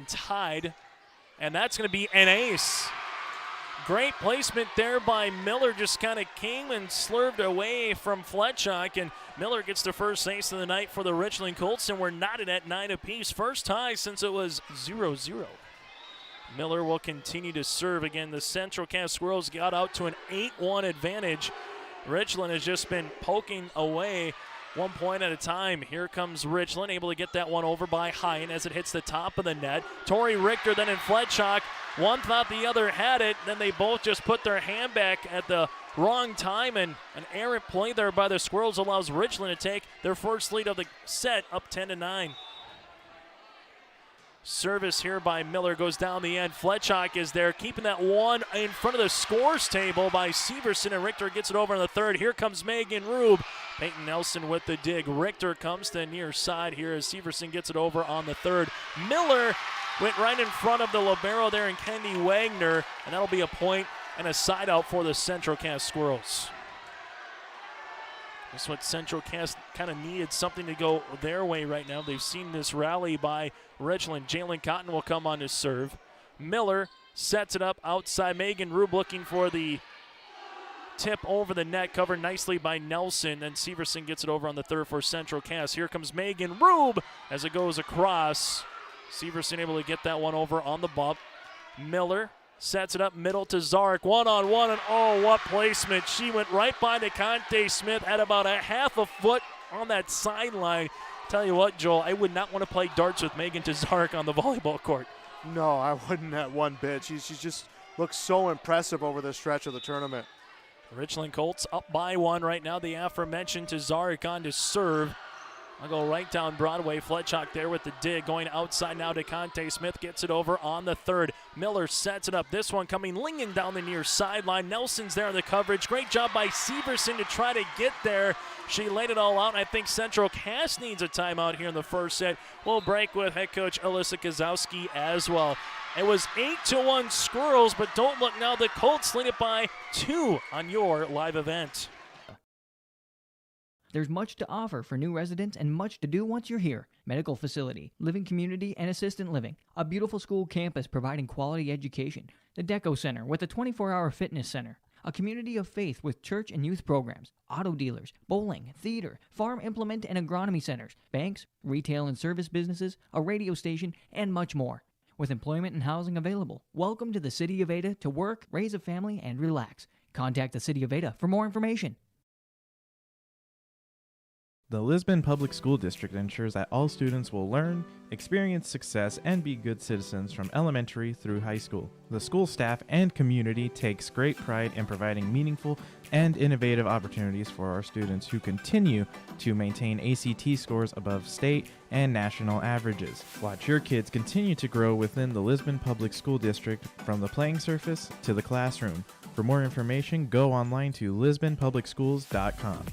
and tied, and that's going to be an ace. Great placement there by Miller, just kind of came and slurved away from Fletchock, and Miller gets the first ace of the night for the Richland Colts, and we're knotted at 9 apiece. First tie since it was 0-0. Miller will continue to serve. Again, the Central Cass Squirrels got out to an 8-1 advantage. Richland has just been poking away 1 point at a time. Here comes Richland, able to get that one over by Hine as it hits the top of the net. Tori Richter then in Fletchock. One thought the other had it, then they both just put their hand back at the wrong time, and an errant play there by the Squirrels allows Richland to take their first lead of the set, up 10-9. Service here by Miller goes down the end. Fletchock is there, keeping that one in front of the scores table by Severson, and Richter gets it over in the third. Here comes Megan Rube. Peyton Nelson with the dig. Richter comes to the near side here as Severson gets it over on the third. Miller went right in front of the libero there in Kendi Wagner, and that'll be a point and a side out for the Central Cass Squirrels. That's what Central Cass kind of needed, something to go their way right now. They've seen this rally by Richland. Jalen Cotton will come on to serve. Miller sets it up outside. Megan Rube looking for the tip over the net, covered nicely by Nelson. Then Severson gets it over on the third for Central Cass. Here comes Megan Rube as it goes across. Severson able to get that one over on the bump. Miller sets it up middle to Zarek, one-on-one, and oh, what placement. She went right by DeConte Smith at about a half a foot on that sideline. Tell you what, Joel, I would not want to play darts with Megan Tazarek on the volleyball court. No, I wouldn't at one bit. She just looks so impressive over the stretch of the tournament. Richland Colts up by one right now. The aforementioned Tazarek on to serve. I'll go right down Broadway. Fletchock there with the dig. Going outside now. DeConte Smith gets it over on the third. Miller sets it up. This one coming linging down the near sideline. Nelson's there in the coverage. Great job by Severson to try to get there. She laid it all out, and I think Central Cass needs a timeout here in the first set. We'll break with head coach Alyssa Kozowski as well. It was 8-1 Squirrels, but don't look now. The Colts lead it by 2 on your live event. There's much to offer for new residents and much to do once you're here. Medical facility, living community, and assistant living. A beautiful school campus providing quality education. The Deco Center with a 24-hour fitness center. A community of faith with church and youth programs. Auto dealers, bowling, theater, farm implement and agronomy centers. Banks, retail and service businesses, a radio station, and much more. With employment and housing available. Welcome to the City of Ada to work, raise a family, and relax. Contact the City of Ada for more information. The Lisbon Public School District ensures that all students will learn, experience success, and be good citizens from elementary through high school. The school staff and community takes great pride in providing meaningful and innovative opportunities for our students who continue to maintain ACT scores above state and national averages. Watch your kids continue to grow within the Lisbon Public School District from the playing surface to the classroom. For more information, go online to lisbonpublicschools.com.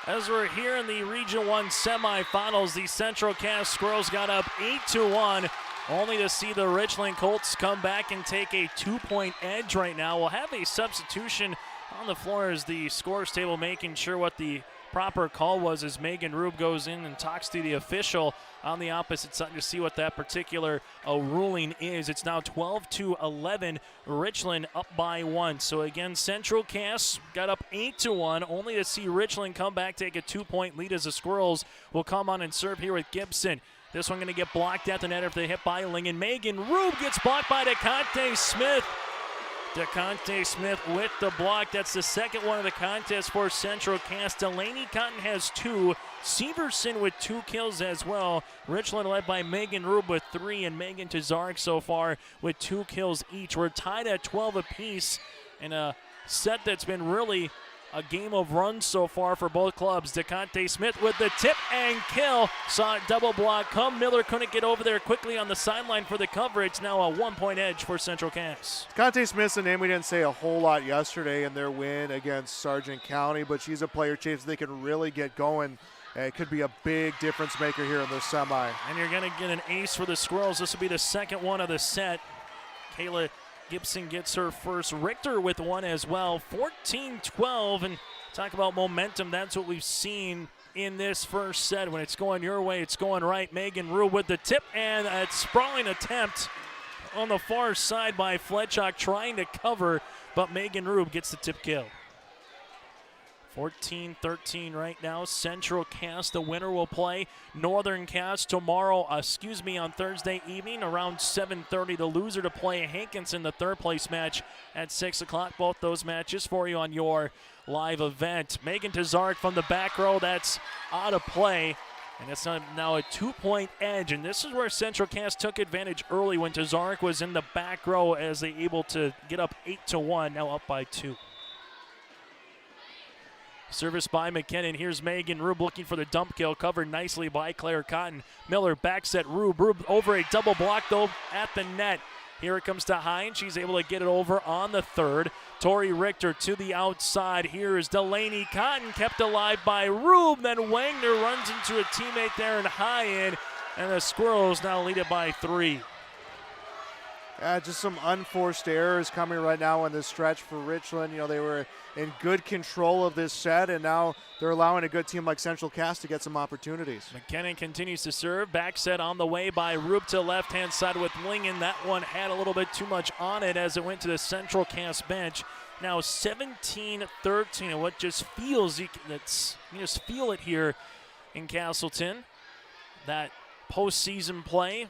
As we're here in the Region 1 semifinals, the Central Cass Squirrels got up 8-1, only to see the Richland Colts come back and take a 2-point edge right now. We'll have a substitution on the floor as the scores table making sure what the proper call was as Megan Rube goes in and talks to the official on the opposite side to see what that particular ruling is. It's now 12-11, Richland up by 1. So again, Central Cass got up 8-1, only to see Richland come back, take a 2-point lead as the Squirrels will come on and serve here with Gibson. This one going to get blocked at the net if they hit by Lingen. Megan Rube gets blocked by DeConte Smith. DeConte Smith with the block. That's the second one of the contest for Central Cass. Delaney Cotton has 2. Severson with 2 kills as well. Richland led by Megan Rube with 3, and Megan Tazarek so far with 2 kills each. We're tied at 12 apiece in a set that's been really a game of runs so far for both clubs. DeConte Smith with the tip and kill. Saw it double block come. Miller couldn't get over there quickly on the sideline for the coverage. Now a 1-point edge for Central Cass. DeConte Smith's a name we didn't say a whole lot yesterday in their win against Sargent County, but she's a player, Chase, they can really get going. It could be a big difference maker here in the semi. And you're going to get an ace for the Squirrels. This will be the second one of the set. Kayla Gibson gets her first. Richter with one as well. 14-12, and talk about momentum. That's what we've seen in this first set. When it's going your way, it's going right. Megan Rube with the tip, and a sprawling attempt on the far side by Fletchock trying to cover, but Megan Rube gets the tip kill. 14-13 right now. Central Cass, the winner, will play Northern Cass on Thursday evening around 7:30. The loser to play Hankinson, the third place match at 6 o'clock. Both those matches for you on your live event. Megan Tazarek from the back row, that's out of play. And it's now a 2-point edge. And this is where Central Cass took advantage early when Tazarek was in the back row as they able to get up 8-1, now up by 2. Service by McKinnon. Here's Megan Rube looking for the dump kill, covered nicely by Claire Cotton. Miller backs at Rube. Rube over a double block, though, at the net. Here it comes to Hine. She's able to get it over on the third. Tori Richter to the outside. Here is Delaney Cotton, kept alive by Rube. Then Wagner runs into a teammate there in Hine, and the Squirrels now lead it by 3. Yeah, just some unforced errors coming right now in this stretch for Richland. You know, they were in good control of this set, and now they're allowing a good team like Central Cass to get some opportunities. McKinnon continues to serve. Back set on the way by Rube to left-hand side with Lingen. That one had a little bit too much on it as it went to the Central Cass bench. Now 17-13, and what just feels, you just feel it here in Castleton. That postseason play.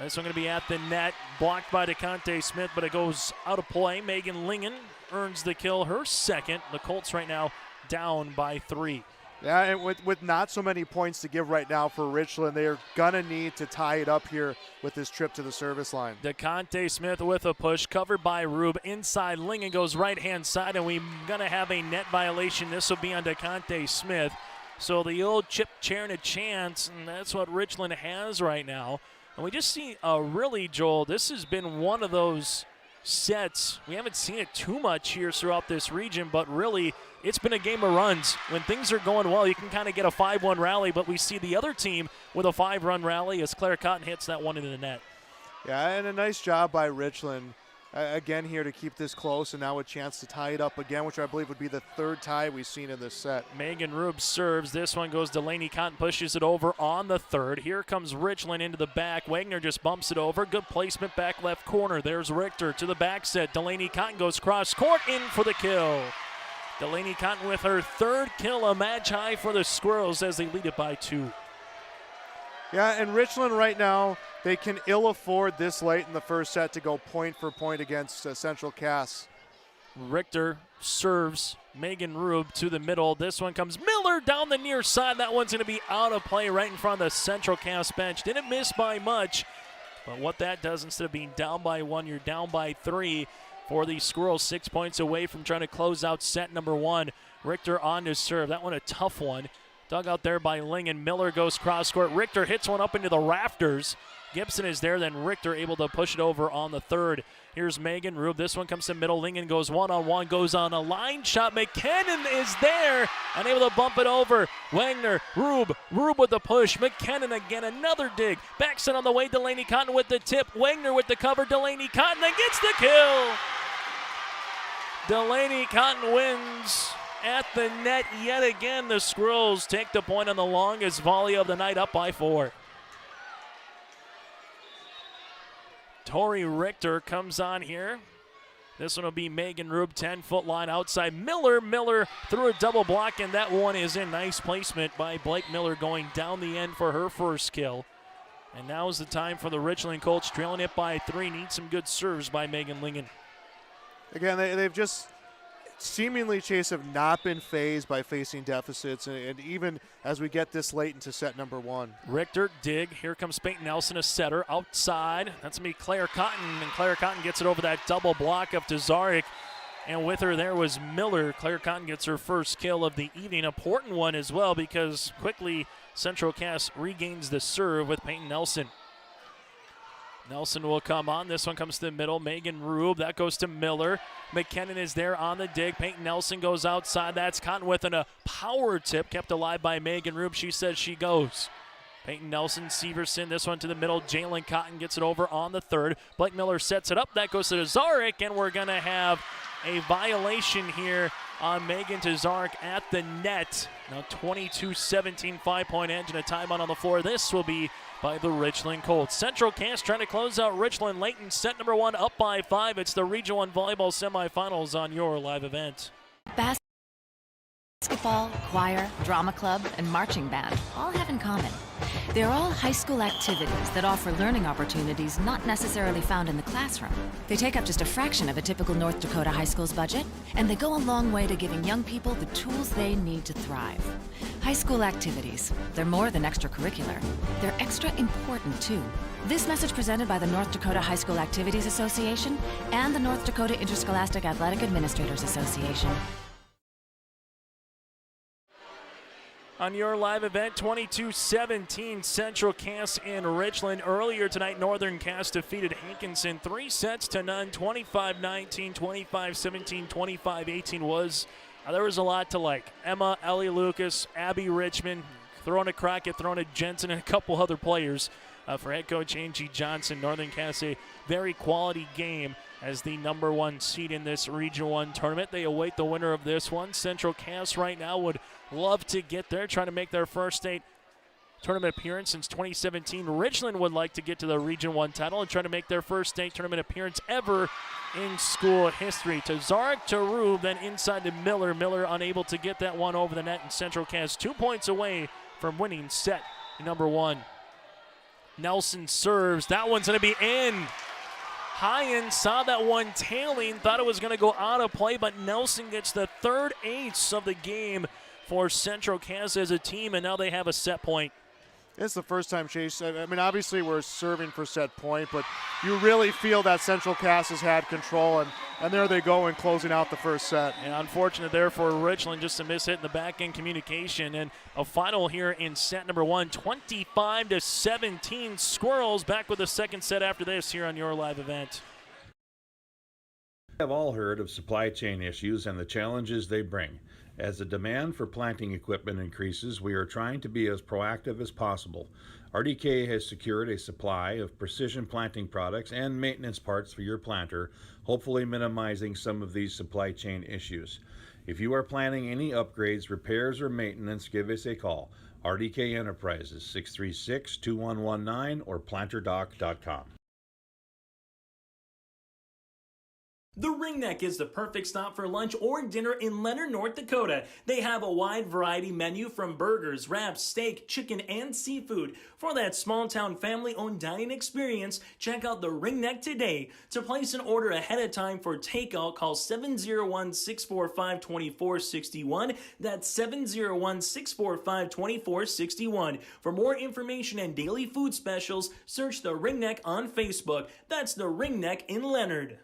This one going to be at the net, blocked by DeConte Smith, but it goes out of play. Megan Lingen earns the kill, her second. The Colts right now down by 3. Yeah, and with not so many points to give right now for Richland, they are going to need to tie it up here with this trip to the service line. DeConte Smith with a push, covered by Rube. Inside, Lingen goes right-hand side, and we're going to have a net violation. This will be on DeConte Smith. So the old chip chair and a chance, and that's what Richland has right now. And we just see really, Joel, this has been one of those sets. We haven't seen it too much here throughout this region, but really it's been a game of runs. When things are going well, you can kind of get a 5-1 rally, but we see the other team with a 5-run rally as Claire Cotton hits that one into the net. Yeah, and a nice job by Richland. Again here to keep this close, and now a chance to tie it up again, which I believe would be the third tie we've seen in this set. Megan Rube serves. This one goes Delaney Cotton, pushes it over on the third. Here comes Richland into the back. Wagner just bumps it over. Good placement back left corner. There's Richter to the back set. Delaney Cotton goes cross court, in for the kill. Delaney Cotton with her third kill, a match high for the Squirrels as they lead it by 2. Yeah, and Richland right now, they can ill afford this late in the first set to go point for point against Central Cass. Richter serves. Megan Rube to the middle. This one comes Miller down the near side. That one's going to be out of play right in front of the Central Cass bench. Didn't miss by much, but what that does, instead of being down by 1, you're down by 3 for the Squirrels, 6 points away from trying to close out set number 1. Richter on to serve. That one a tough one. Dug out there by Lingen. Miller goes cross court. Richter hits one up into the rafters. Gibson is there, then Richter able to push it over on the third. Here's Megan Rube. This one comes to middle. Lingen goes one-on-one, goes on a line shot. McKinnon is there, unable to bump it over. Wagner, Rube with the push. McKinnon again, another dig. Back set on the way. Delaney Cotton with the tip. Wagner with the cover. Delaney Cotton then gets the kill. Delaney Cotton wins at the net yet again. The Squirrels take the point on the longest volley of the night, up by 4. Tori Richter comes on here. This one will be Megan Rube, 10-foot line outside. Miller through a double block, and that one is in. Nice placement by Blake Miller going down the end for her first kill. And now is the time for the Richland Colts, trailing it by 3. Need some good serves by Megan Lingen. Again, they've just seemingly Chase have not been phased by facing deficits, and even as we get this late into set number 1. Richter, dig. Here comes Peyton Nelson, a setter outside. That's going to be Claire Cotton, and Claire Cotton gets it over that double block of Tazarek. And with her there was Miller. Claire Cotton gets her first kill of the evening. Important one as well, because quickly Central Cass regains the serve with Peyton Nelson. Nelson will come on. This one comes to the middle. Megan Rube. That goes to Miller. McKinnon is there on the dig. Peyton Nelson goes outside. That's Cotton with a power tip kept alive by Megan Rube. She says she goes. Peyton Nelson, Severson. This one to the middle. Jalen Cotton gets it over on the third. Blake Miller sets it up. That goes to Tazarek, and we're going to have a violation here on Megan Tazark at the net. Now 22-17, 5-point edge and a timeout on the floor. This will be by the Richland Colts. Central Cass trying to close out Richland late in set number 1, up by 5. It's the Region 1 Volleyball Semifinals on your live event. Basketball, choir, drama club, and marching band all have in common. They're all high school activities that offer learning opportunities not necessarily found in the classroom. They take up just a fraction of a typical North Dakota high school's budget, and they go a long way to giving young people the tools they need to thrive. High school activities, they're more than extracurricular. They're extra important, too. This message presented by the North Dakota High School Activities Association and the North Dakota Interscholastic Athletic Administrators Association. On your live event, 22-17, Central Cass in Richland. Earlier tonight, Northern Cass defeated Hankinson 3-0, 25-19, 25-17, 25-18 there was a lot to like. Emma, Ellie Lucas, Abby Richmond, throwing a Crockett, throwing a Jensen, and a couple other players. For head coach Angie Johnson, Northern Cass, a very quality game as the number 1 seed in this Region 1 tournament. They await the winner of this one. Central Cass right now would love to get there, trying to make their first state tournament appearance since 2017. Richland would like to get to the Region 1 title and try to make their first state tournament appearance ever in school history. Tazark to Rube, then inside to Miller. Miller unable to get that one over the net, and Central Cass 2 points away from winning set number 1. Nelson serves. That one's going to be in. Hyen saw that one tailing, thought it was going to go out of play, but Nelson gets the 3rd ace of the game for Central Cass as a team, and now they have a set point. It's the first time, Chase. I mean, obviously we're serving for set point, but you really feel that Central Cass has had control, and there they go in closing out the first set. And unfortunate there for Richland, just a miss hit in the back end communication. And a final here in set number 1, 25-17. Squirrels back with the second set after this here on your live event. We have all heard of supply chain issues and the challenges they bring. As the demand for planting equipment increases, we are trying to be as proactive as possible. RDK has secured a supply of precision planting products and maintenance parts for your planter, hopefully minimizing some of these supply chain issues. If you are planning any upgrades, repairs, or maintenance, give us a call. RDK Enterprises, 636-2119 or planterdoc.com. The Ringneck is the perfect stop for lunch or dinner in Leonard, North Dakota. They have a wide variety menu from burgers, wraps, steak, chicken, and seafood. For that small-town family-owned dining experience, check out the Ringneck today. To place an order ahead of time for takeout, call 701-645-2461. That's 701-645-2461. For more information and daily food specials, search the Ringneck on Facebook. That's the Ringneck in Leonard.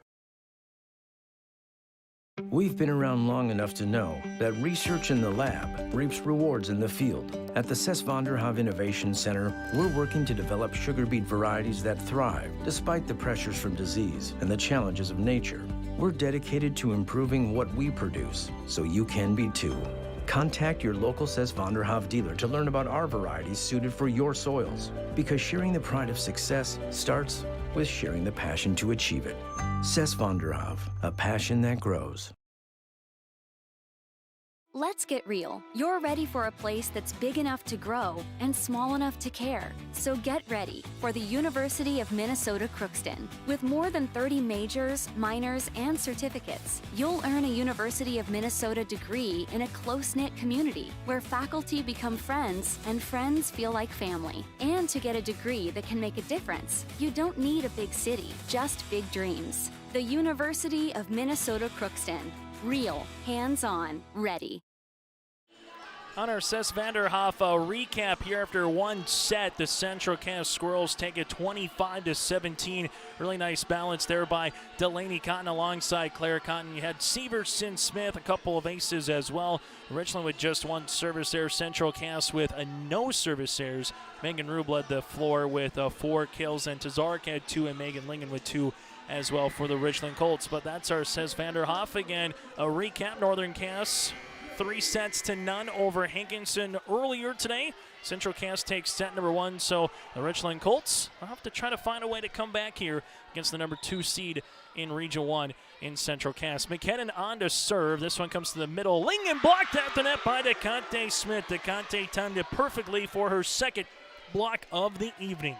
We've been around long enough to know that research in the lab reaps rewards in the field. At the Ses van der Haaf Innovation Center, we're working to develop sugar beet varieties that thrive despite the pressures from disease and the challenges of nature. We're dedicated to improving what we produce, so you can be too. Contact your local Ses van der Haaf dealer to learn about our varieties suited for your soils, because sharing the pride of success starts with sharing the passion to achieve it. Ses van der Haaf, a passion that grows. Let's get real. You're ready for a place that's big enough to grow and small enough to care. So get ready for the University of Minnesota Crookston. With more than 30 majors, minors, and certificates, you'll earn a University of Minnesota degree in a close-knit community where faculty become friends and friends feel like family. And to get a degree that can make a difference, you don't need a big city, just big dreams. The University of Minnesota Crookston. Real, hands-on, ready. On our Ses van der Haaf recap here after one set, the Central Cass Squirrels take it 25-17. Really nice balance there by Delaney Cotton alongside Claire Cotton. You had Severson Smith, a couple of aces as well. Richland with just one service error. Central Cass with no service errors. Megan Rube led the floor with 4 kills, and Tazark had 2, and Megan Lingen with 2 as well for the Richland Colts. But that's our Ses van der Haaf again. A recap: Northern Cass 3-0 over Hankinson earlier today. Central Cass takes set number 1, so the Richland Colts will have to try to find a way to come back here against the number 2 seed in Region 1 in Central Cass. McKinnon on to serve. This one comes to the middle. Lingen blocked at the net by DeConte Smith. DeConte timed it perfectly for her second block of the evening.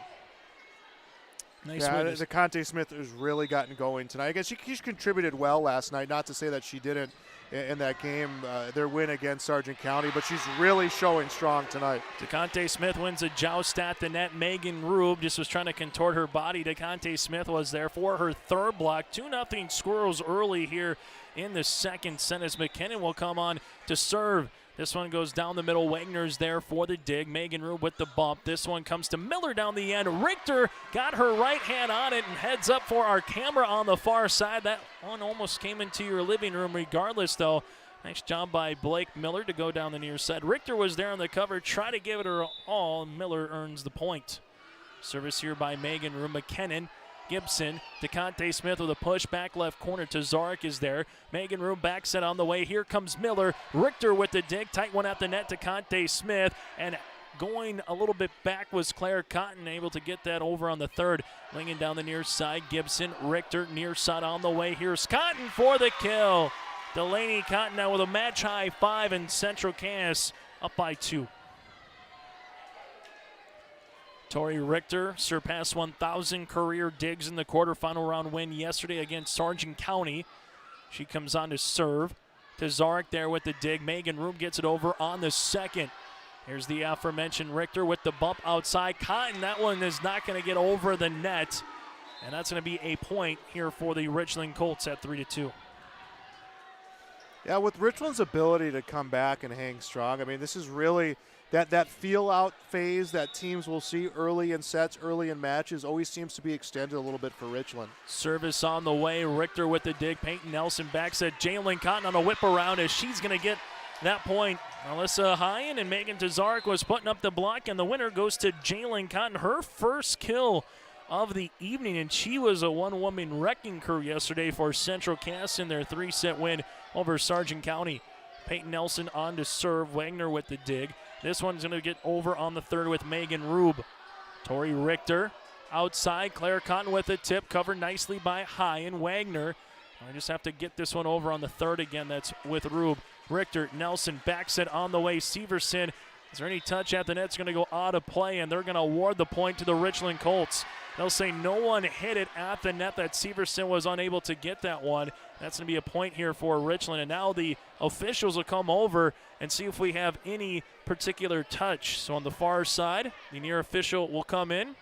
Nice witness. DeConte Smith has really gotten going tonight. I guess she contributed well last night. Not to say that she didn't in that game, their win against Sargent County, but she's really showing strong tonight. DeConte Smith wins a joust at the net. Megan Rube just was trying to contort her body. DeConte Smith was there for her third block. 2-0 Squirrels early here in the second set as McKinnon will come on to serve. This one goes down the middle. Wagner's there for the dig. Megan Rube with the bump. This one comes to Miller down the end. Richter got her right hand on it and heads up for our camera on the far side. That one almost came into your living room regardless, though. Nice job by Blake Miller to go down the near side. Richter was there on the cover, try to give it her all. Miller earns the point. Service here by Megan Rube. McKinnon. Gibson, DeConte Smith with a push back left corner. Tazarek is there. Megan Rube back set on the way. Here comes Miller. Richter with the dig. Tight one at the net. DeConte Smith. And going a little bit back was Claire Cotton, able to get that over on the third. Lingen down the near side. Gibson, Richter, near side on the way. Here's Cotton for the kill. Delaney Cotton now with a match high 5 and Central Cass up by 2. Tori Richter surpassed 1,000 career digs in the quarterfinal round win yesterday against Sargent County. She comes on to serve. Tazarek there with the dig. Megan Rube gets it over on the second. Here's the aforementioned Richter with the bump outside. Cotton, that one is not going to get over the net. And that's going to be a point here for the Richland Colts at 3-2. Yeah, with Richland's ability to come back and hang strong, I mean, this is really that feel-out phase that teams will see early in sets, early in matches, always seems to be extended a little bit for Richland. Service on the way. Richter with the dig. Peyton Nelson back set. Jalen Cotton on a whip around as she's going to get that point. Alyssa Hyen and Megan Tazarek was putting up the block, and the winner goes to Jalen Cotton. Her first kill of the evening, and she was a one-woman wrecking crew yesterday for Central Cass in their 3-set win over Sargent County. Peyton Nelson on to serve. Wagner with the dig. This one's going to get over on the third with Megan Rube. Tori Richter outside. Claire Cotton with a tip, covered nicely by Hyen. Wagner. I just have to get this one over on the third again. That's with Rube. Richter, Nelson, back set on the way. Severson. Is there any touch at the net? It's going to go out of play, and they're going to award the point to the Richland Colts. They'll say no one hit it at the net. That Severson was unable to get that one. That's going to be a point here for Richland. And now the officials will come over and see if we have any particular touch. So on the far side, the near official will come in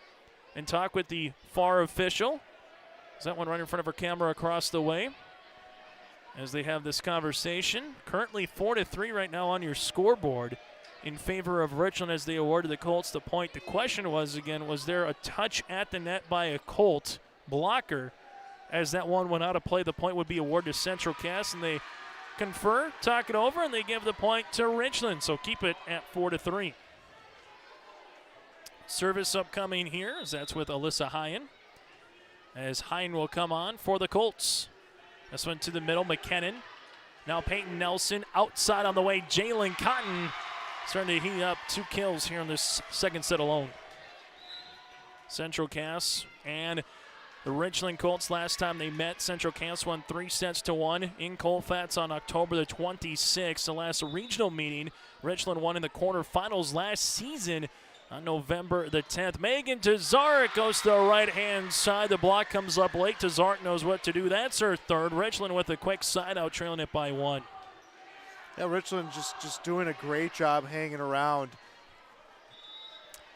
and talk with the far official. Is that one right in front of her camera across the way? As they have this conversation. Currently 4-3 right now on your scoreboard in favor of Richland as they awarded the Colts the point. The question was, again, was there a touch at the net by a Colt blocker? As that one went out of play, the point would be awarded to Central Cass, and they confer, talk it over, and they give the point to Richland. So keep it at 4-3. Service upcoming here, as that's with Alyssa Hyen. As Hyen will come on for the Colts. This one to the middle, McKinnon. Now Peyton Nelson outside on the way. Jalen Cotton starting to heat up 2 kills here in this second set alone. Central Cass and the Richland Colts, last time they met, Central Cass won 3-1 in Colfax on October the 26th. The last regional meeting, Richland won in the quarterfinals last season on November the 10th. Megan Tazarek goes to the right-hand side. The block comes up late. Tazarek knows what to do. That's her third. Richland with a quick side-out, trailing it by 1. Yeah, Richland just doing a great job hanging around.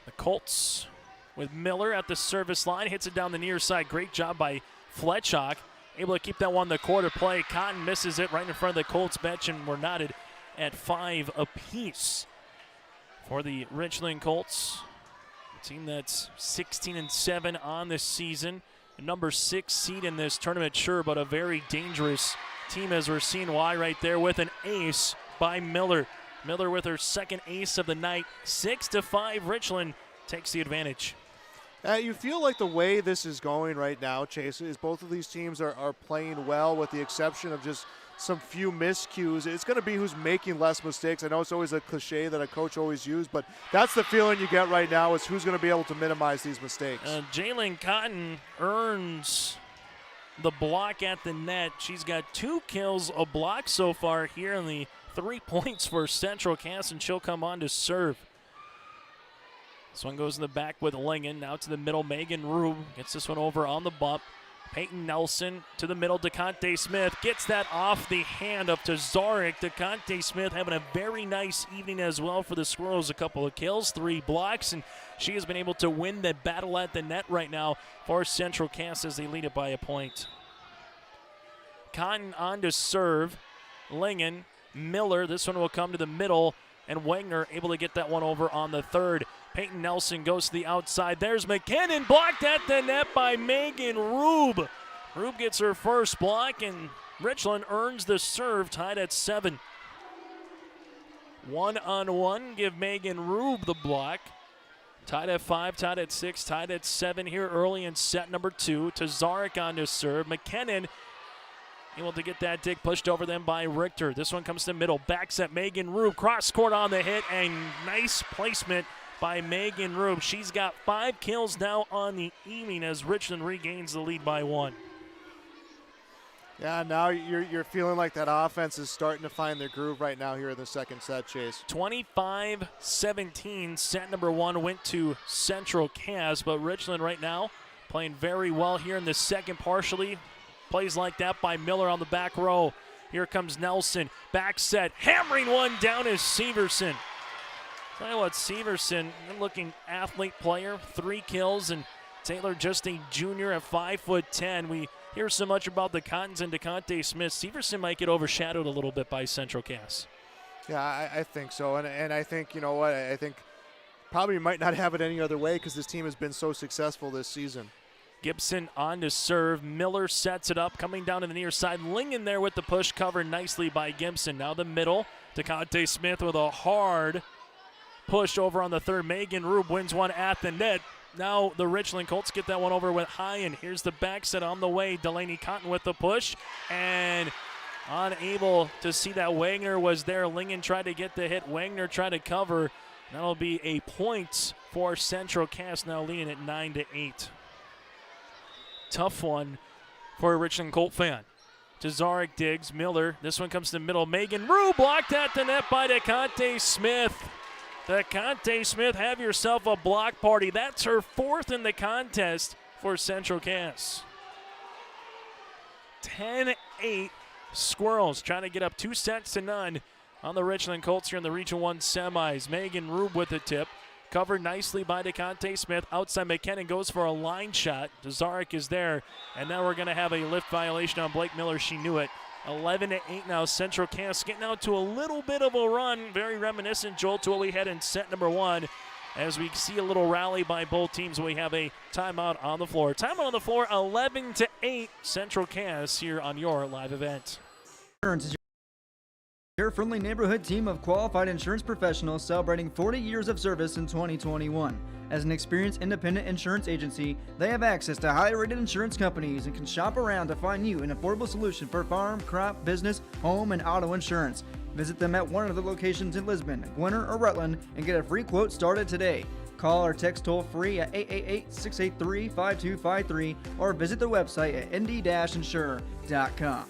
The Colts with Miller at the service line. Hits it down the near side. Great job by Fletchock. Able to keep that one the quarter play. Cotton misses it right in front of the Colts bench, and we're knotted at 5 apiece for the Richland Colts. A team that's 16-7 on this season. The number 6 seed in this tournament, sure, but a very dangerous team, as we're seeing why right there with an ace by Miller. Miller with her second ace of the night. 6-5, Richland takes the advantage. You feel like the way this is going right now, Chase, is both of these teams are playing well, with the exception of just some few miscues. It's going to be who's making less mistakes. I know it's always a cliche that a coach always uses, but that's the feeling you get right now, is who's going to be able to minimize these mistakes. Jalen Cotton earns the block at the net. She's got 2 kills, a block so far here, and the 3 points for Central Cass, and she'll come on to serve. This one goes in the back with Lingen. Now to the middle, Megan Rube gets this one over on the bump. Peyton Nelson to the middle, DeConte Smith gets that off the hand of Tazarek. DeConte Smith having a very nice evening as well for the Squirrels. A couple of kills, 3 blocks, and she has been able to win the battle at the net right now for Central Cass as they lead it by a point. Cotton on to serve. Lingen, Miller, this one will come to the middle, and Wagner able to get that one over on the third. Peyton Nelson goes to the outside. There's McKinnon, blocked at the net by Megan Rube. Rube gets her first block, and Richland earns the serve, tied at 7. 1-on-1, give Megan Rube the block. Tied at 5, tied at 6, tied at 7 here early in set number 2. Tazarek on to serve. McKinnon able to get that dig pushed over them by Richter. This one comes to the middle. Backs at Megan Rube. Cross court on the hit, and nice placement by Megan Rube. She's got 5 kills now on the evening as Richland regains the lead by 1. Yeah, now you're feeling like that offense is starting to find their groove right now here in the second set, Chase. 25-17, set number 1 went to Central Cass, but Richland right now playing very well here in the second partially. Plays like that by Miller on the back row. Here comes Nelson, back set, hammering one down is Severson. Tell you what, Severson, good-looking athlete player, 3 kills, and Taylor just a junior at 5'10". We hear so much about the Cottons and DeConte Smith. Severson might get overshadowed a little bit by Central Cass. Yeah, I think so, and I think, you know what, I think probably might not have it any other way because this team has been so successful this season. Gibson on to serve. Miller sets it up, coming down to the near side. Lingen there with the push, covered nicely by Gibson. Now the middle, DeConte Smith with a hard push over on the third. Megan Rube wins one at the net. Now the Richland Colts get that one over with high, and here's the back set on the way. Delaney Cotton with the push, and unable to see that Wagner was there. Lingen tried to get the hit. Wagner tried to cover. That'll be a point for Central Cass, now leading at 9-8. Tough one for a Richland Colt fan. Tazarek digs. Miller. This one comes to the middle. Megan Rube blocked at the net by DeConte Smith. DeConte Smith, have yourself a block party. That's her 4th in the contest for Central Cass. 10-8 Squirrels trying to get up 2-0 on the Richland Colts here in the Region 1 semis. Megan Rube with the tip. Covered nicely by DeConte Smith. Outside, McKinnon goes for a line shot. Tazarek is there. And now we're going to have a lift violation on Blake Miller. She knew it. 11-8 now. Central Cass getting out to a little bit of a run. Very reminiscent, Joel, to what we had in set number 1. As we see a little rally by both teams, we have a timeout on the floor. Timeout on the floor, 11-8. Central Cass here on your live event. Your friendly neighborhood team of qualified insurance professionals celebrating 40 years of service in 2021. As an experienced independent insurance agency, they have access to highly rated insurance companies and can shop around to find you an affordable solution for farm, crop, business, home, and auto insurance. Visit them at one of the locations in Lisbon, Winter, or Rutland and get a free quote started today. Call or text toll free at 888-683-5253 or visit their website at nd-insurer.com.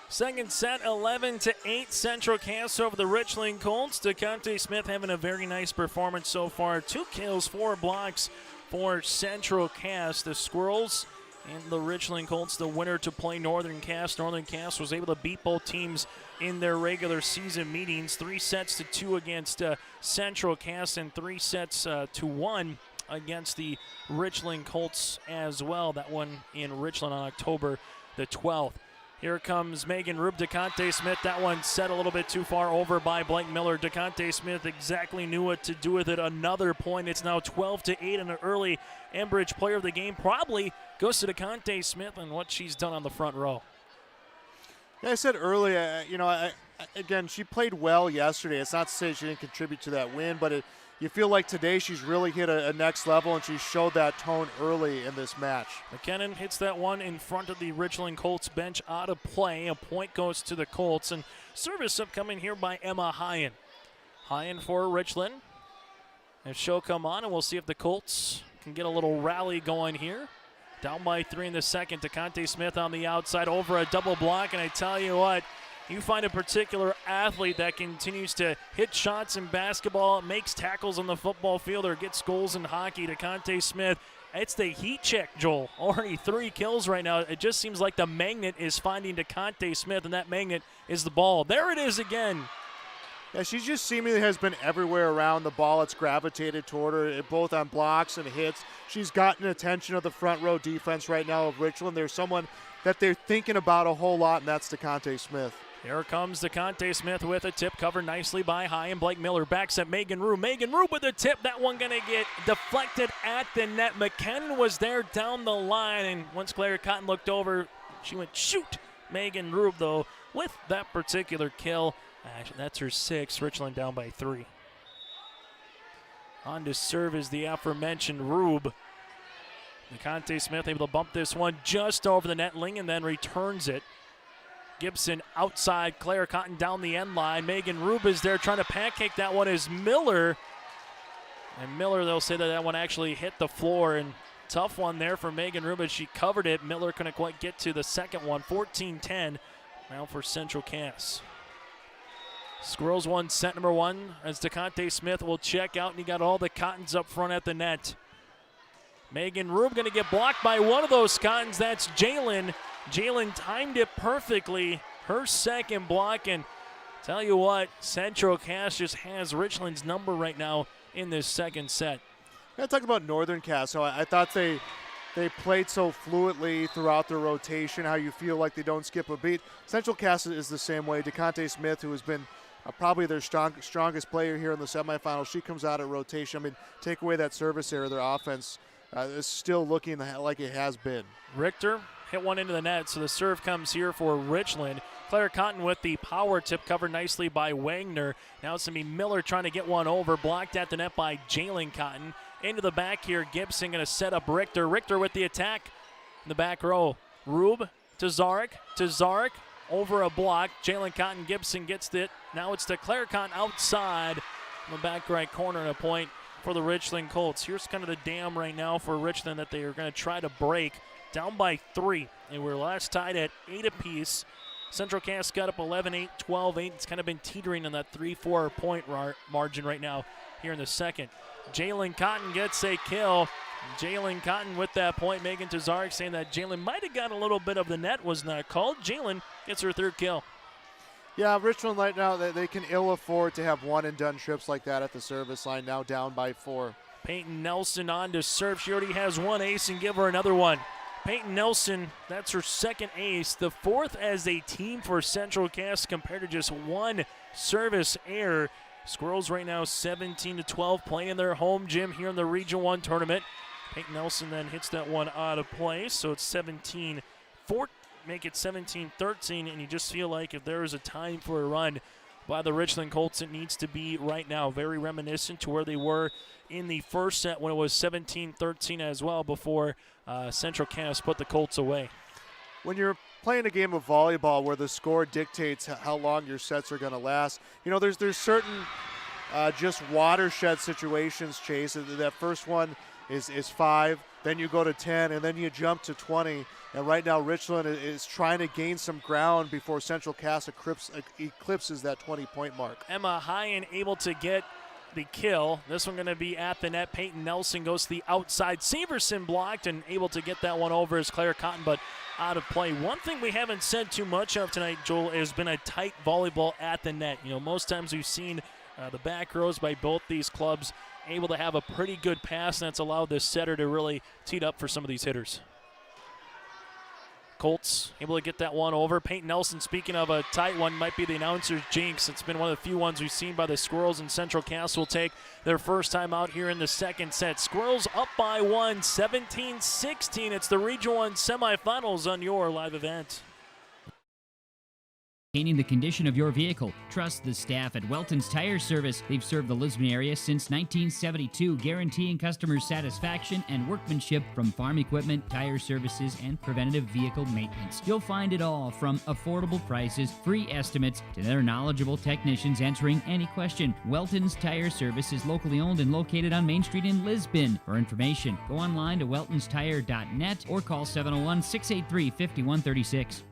Second set, 11-8, Central Cass over the Richland Colts. DeConte Smith having a very nice performance so far. 2 kills, 4 blocks for Central Cass. The Squirrels and the Richland Colts, the winner to play Northern Cass. Northern Cass was able to beat both teams in their regular season meetings. 3-2 against Central Cass and 3-1 against the Richland Colts as well. That one in Richland on October the 12th. Here comes Megan Rube. DeConte Smith. That one set a little bit too far over by Blake Miller. DeConte Smith exactly knew what to do with it. Another point. It's now 12-8, and an early Enbridge player of the game probably goes to DeConte Smith and what she's done on the front row. Yeah, I said earlier, again, she played well yesterday. It's not to say she didn't contribute to that win, but you feel like today she's really hit a next level, and she showed that tone early in this match. McKinnon hits that one in front of the Richland Colts bench out of play. A point goes to the Colts, and service upcoming here by Emma Hyen. Hyen for Richland. And she'll come on, and we'll see if the Colts can get a little rally going here. Down by 3 in the second. DeConte Smith on the outside over a double block, and I tell you what, you find a particular athlete that continues to hit shots in basketball, makes tackles on the football field, or gets goals in hockey. DeConte Smith, it's the heat check, Joel. Already 3 kills right now. It just seems like the magnet is finding DeConte Smith, and that magnet is the ball. There it is again. Yeah, she just seemingly has been everywhere around the ball. It's gravitated toward her, both on blocks and hits. She's gotten attention of the front row defense right now of Richland. There's someone that they're thinking about a whole lot, and that's DeConte Smith. Here comes DeConte Smith with a tip covered nicely by High, and Blake Miller backs at Megan Rube. Megan Rube with a tip. That one going to get deflected at the net. McKinnon was there down the line, and once Claire Cotton looked over, she went shoot. Megan Rube, though, with that particular kill. That's her 6th. Richland down by 3. On to serve is the aforementioned Rube. DeConte Smith able to bump this one just over the net. Lingen then returns it. Gibson outside, Claire Cotton down the end line. Megan Rube is there trying to pancake that one is Miller. And Miller, they'll say that one actually hit the floor. And tough one there for Megan Rube as she covered it. Miller couldn't quite get to the second one. 14-10 now for Central Cass. Squirrels won set number 1 as DeConte Smith will check out, and you got all the Cottons up front at the net. Megan Rube going to get blocked by one of those Cottons. That's Jalen. Jalen timed it perfectly. Her second block, and tell you what, Central Cass just has Richland's number right now in this second set. I talked about Northern Cass. So I thought they played so fluidly throughout their rotation, how you feel like they don't skip a beat. Central Cass is the same way. DeConte Smith, who has been probably their strongest player here in the semifinals, she comes out at rotation. I mean, take away that service area, their offense is still looking like it has been. Richter hit one into the net, so the serve comes here for Richland. Claire Cotton with the power tip covered nicely by Wagner. Now it's going to be Miller trying to get one over, blocked at the net by Jalen Cotton. Into the back here, Gibson going to set up Richter. Richter with the attack in the back row. Rube to Zarek, over a block. Jalen Cotton, Gibson gets it. Now it's to Claire Cotton outside in the back right corner, and a point for the Richland Colts. Here's kind of the dam right now for Richland that they are going to try to break. Down by 3, and we're last tied at 8 apiece. Central Cass got up 11-8, 12-8. It's kind of been teetering on that 3-4 point margin right now here in the second. Jalen Cotton gets a kill. Jalen Cotton with that point. Megan Tazarek saying that Jalen might have got a little bit of the net, was not called. Jalen gets her 3rd kill. Yeah, Richland right now, they can ill afford to have one-and-done trips like that at the service line, now down by 4. Peyton Nelson on to serve. She already has 1 ace, and give her another one. Peyton Nelson, that's her 2nd ace, the 4th as a team for Central Cass compared to just 1 service error. Squirrels right now 17-12, playing their home gym here in the Region 1 tournament. Peyton Nelson then hits that one out of play, so it's 17-14, make it 17-13, and you just feel like if there is a time for a run by the Richland Colts, it needs to be right now. Very reminiscent to where they were in the first set when it was 17-13 as well before Central Cass put the Colts away. When you're playing a game of volleyball where the score dictates how long your sets are going to last, you know, there's certain just watershed situations, Chase. That first one is 5, then you go to 10, and then you jump to 20. And right now Richland is trying to gain some ground before Central Cass eclipses that 20-point mark. Emma Hyen able to get the kill. This one going to be at the net. Peyton Nelson goes to the outside. Severson blocked and able to get that one over as Claire Cotton, but out of play. One thing we haven't said too much of tonight, Joel, has been a tight volleyball at the net. You know, most times we've seen the back rows by both these clubs able to have a pretty good pass, and that's allowed this setter to really tee up for some of these hitters. Colts able to get that one over. Peyton Nelson, speaking of a tight one, might be the announcer's jinx. It's been one of the few ones we've seen by the Squirrels, and Central Cass will take their first time out here in the second set. Squirrels up by 1, 17-16. It's the Region 1 semifinals on your live event. Maintaining the condition of your vehicle. Trust the staff at Welton's Tire Service. They've served the Lisbon area since 1972, guaranteeing customer satisfaction and workmanship from farm equipment, tire services, and preventative vehicle maintenance. You'll find it all from affordable prices, free estimates, to their knowledgeable technicians answering any question. Welton's Tire Service is locally owned and located on Main Street in Lisbon. For information, go online to weltonstire.net or call 701-683-5136.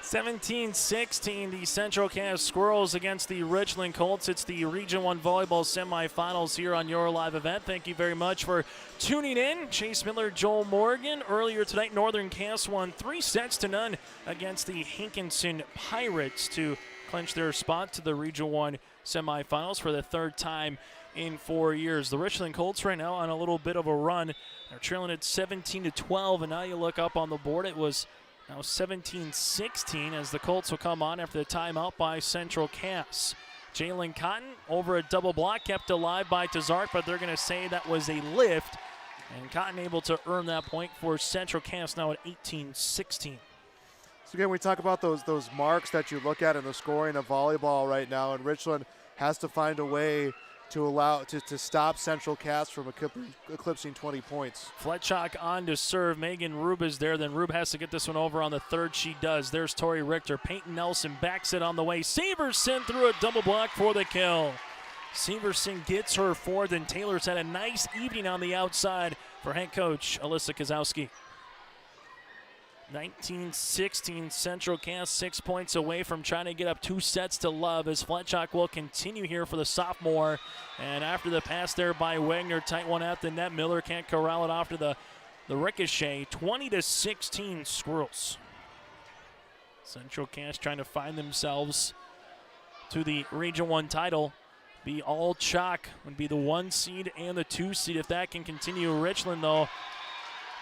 17-16, the Central Cass Squirrels against the Richland Colts. It's the Region 1 Volleyball Semifinals here on your live event. Thank you very much for tuning in. Chase Miller, Joel Morgan. Earlier tonight, Northern Cass won 3-0 against the Hankinson Pirates to clinch their spot to the Region 1 Semifinals for the third time in 4 years. The Richland Colts right now on a little bit of a run. They're trailing at 17-12, and now you look up on the board, it was now 17-16 as the Colts will come on after the timeout by Central Cass. Jalen Cotton over a double block, kept alive by Tazark, but they're going to say that was a lift. And Cotton able to earn that point for Central Cass now at 18-16. So again, we talk about those marks that you look at in the scoring of volleyball right now, and Richland has to find a way to stop Central Cass from eclipsing 20 points. Fletchock on to serve. Megan Rube is there. Then Rube has to get this one over on the third. She does. There's Tori Richter. Peyton Nelson backs it on the way. Severson through a double block for the kill. Severson gets her fourth, and Taylor's had a nice evening on the outside for head coach Alyssa Kozowski. 19-16, Central Cass 6 points away from trying to get up 2 sets to love as Fletchock will continue here for the sophomore. And after the pass there by Wagner, tight one at the net. Miller can't corral it off to the ricochet. 20-16 Squirrels. Central Cass trying to find themselves to the Region 1 title. Be all chalk, would be the 1 seed and the 2 seed if that can continue. Richland, though,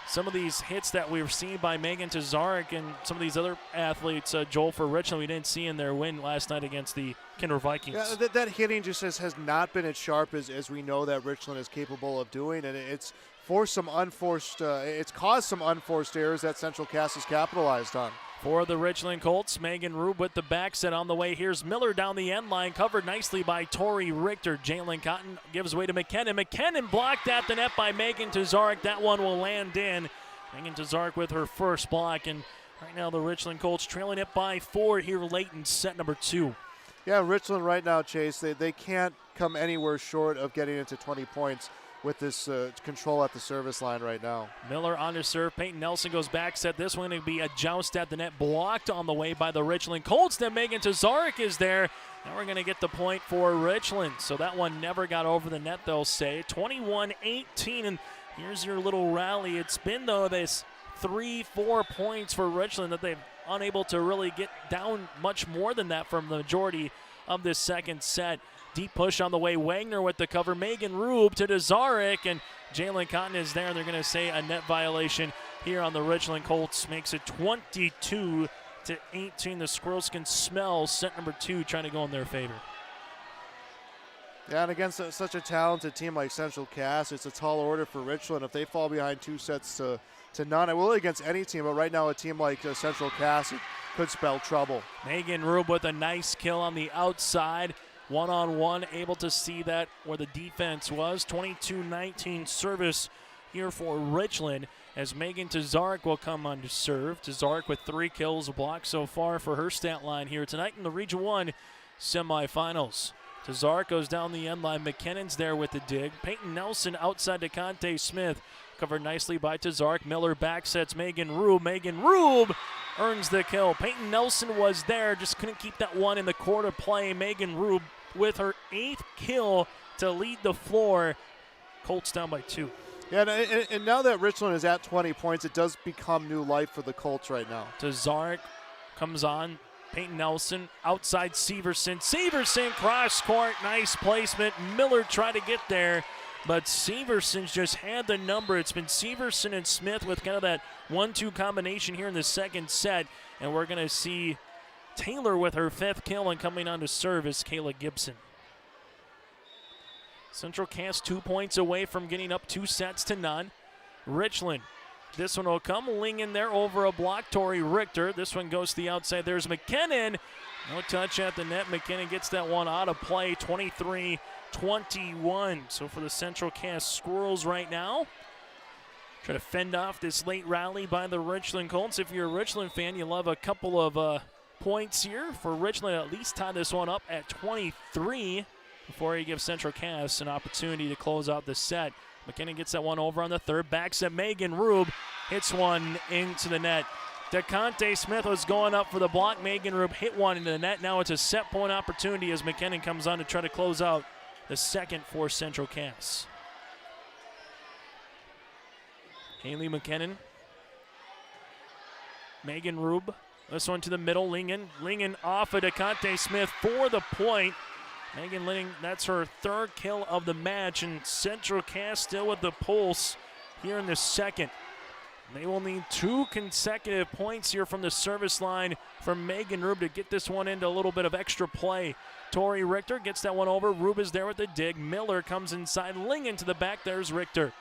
some of these hits that we've seen by Megan Tazarek and some of these other athletes, Joel, for Richland, we didn't see in their win last night against the Kinder Vikings. Yeah, that hitting just has not been as sharp as we know that Richland is capable of doing, and it's caused some unforced errors that Central Cass has capitalized on. For the Richland Colts, Megan Rube with the back set on the way. Here's Miller down the end line, covered nicely by Tori Richter. Jalen Cotton gives way to McKinnon. McKinnon blocked at the net by Megan Tazarek. That one will land in. Megan Tazarek with her first block, and right now the Richland Colts trailing it by 4 here late in set number 2. Yeah, Richland right now, Chase, they can't come anywhere short of getting into 20 points with this control at the service line right now. Miller on to serve. Peyton Nelson goes back set. This one going to be a joust at the net, blocked on the way by the Richland Colts. Then Megan Tazarek is there. Now we're going to get the point for Richland. So that one never got over the net, they'll say. 21-18, and here's your little rally. It's been, though, this 3-4 points for Richland that they've unable to really get down much more than that from the majority of this second set. Deep push on the way. Wagner with the cover. Megan Rube to Tazarek, and Jalen Cotton is there. They're going to say a net violation here on the Richland Colts. Makes it 22-18. The Squirrels can smell set number 2 trying to go in their favor. Yeah, and against such a talented team like Central Cass, it's a tall order for Richland. If they fall behind 2 sets to none, it will against any team, but right now a team like Central Cass, it could spell trouble. Megan Rube with a nice kill on the outside. One-on-one, able to see that where the defense was. 22-19 service here for Richland as Megan Tazarek will come on to serve. Tazarek with 3 kills, a block so far for her stat line here tonight in the Region 1 semifinals. Tazarek goes down the end line. McKinnon's there with the dig. Peyton Nelson outside to Conte Smith. Covered nicely by Tazarek. Miller back sets Megan Rube. Megan Rube earns the kill. Peyton Nelson was there, just couldn't keep that one in the court of play. Megan Rube with her 8th kill to lead the floor. Colts down by 2. Yeah, and now that Richland is at 20 points, it does become new life for the Colts right now. Tazarek comes on. Peyton Nelson outside Severson. Severson cross court. Nice placement. Miller tried to get there, but Severson's just had the number. It's been Severson and Smith with kind of that 1-2 combination here in the second set, and we're going to see Taylor with her 5th kill, and coming on to serve is Kayla Gibson. Central Cass 2 points away from getting up 2 sets to none. Richland This one will come. Lingen there over a block. Tori Richter. This one goes to the outside. There's McKinnon. No touch at the net. McKinnon gets that one out of play. 23-21. So for the Central Cass Squirrels right now, try to fend off this late rally by the Richland Colts. If you're a Richland fan, you love a couple of points here for Richland. At least tie this one up at 23 before you give Central Cass an opportunity to close out the set. McKinnon gets that one over on the third. Backs at Megan Rube. Hits one into the net. DeConte Smith was going up for the block. Megan Rube hit one into the net. Now it's a set point opportunity as McKinnon comes on to try to close out the second for Central Cass. Haley McKinnon. Megan Rube. This one to the middle. Lingen off of DeConte Smith for the point. Megan Lingen, that's her third kill of the match, and Central Cass still with the pulse here in the second. They will need 2 consecutive points here from the service line from Megan Rube to get this one into a little bit of extra play. Tori Richter gets that one over. Rube is there with the dig. Miller comes inside. Lingen to the back. There's Richter.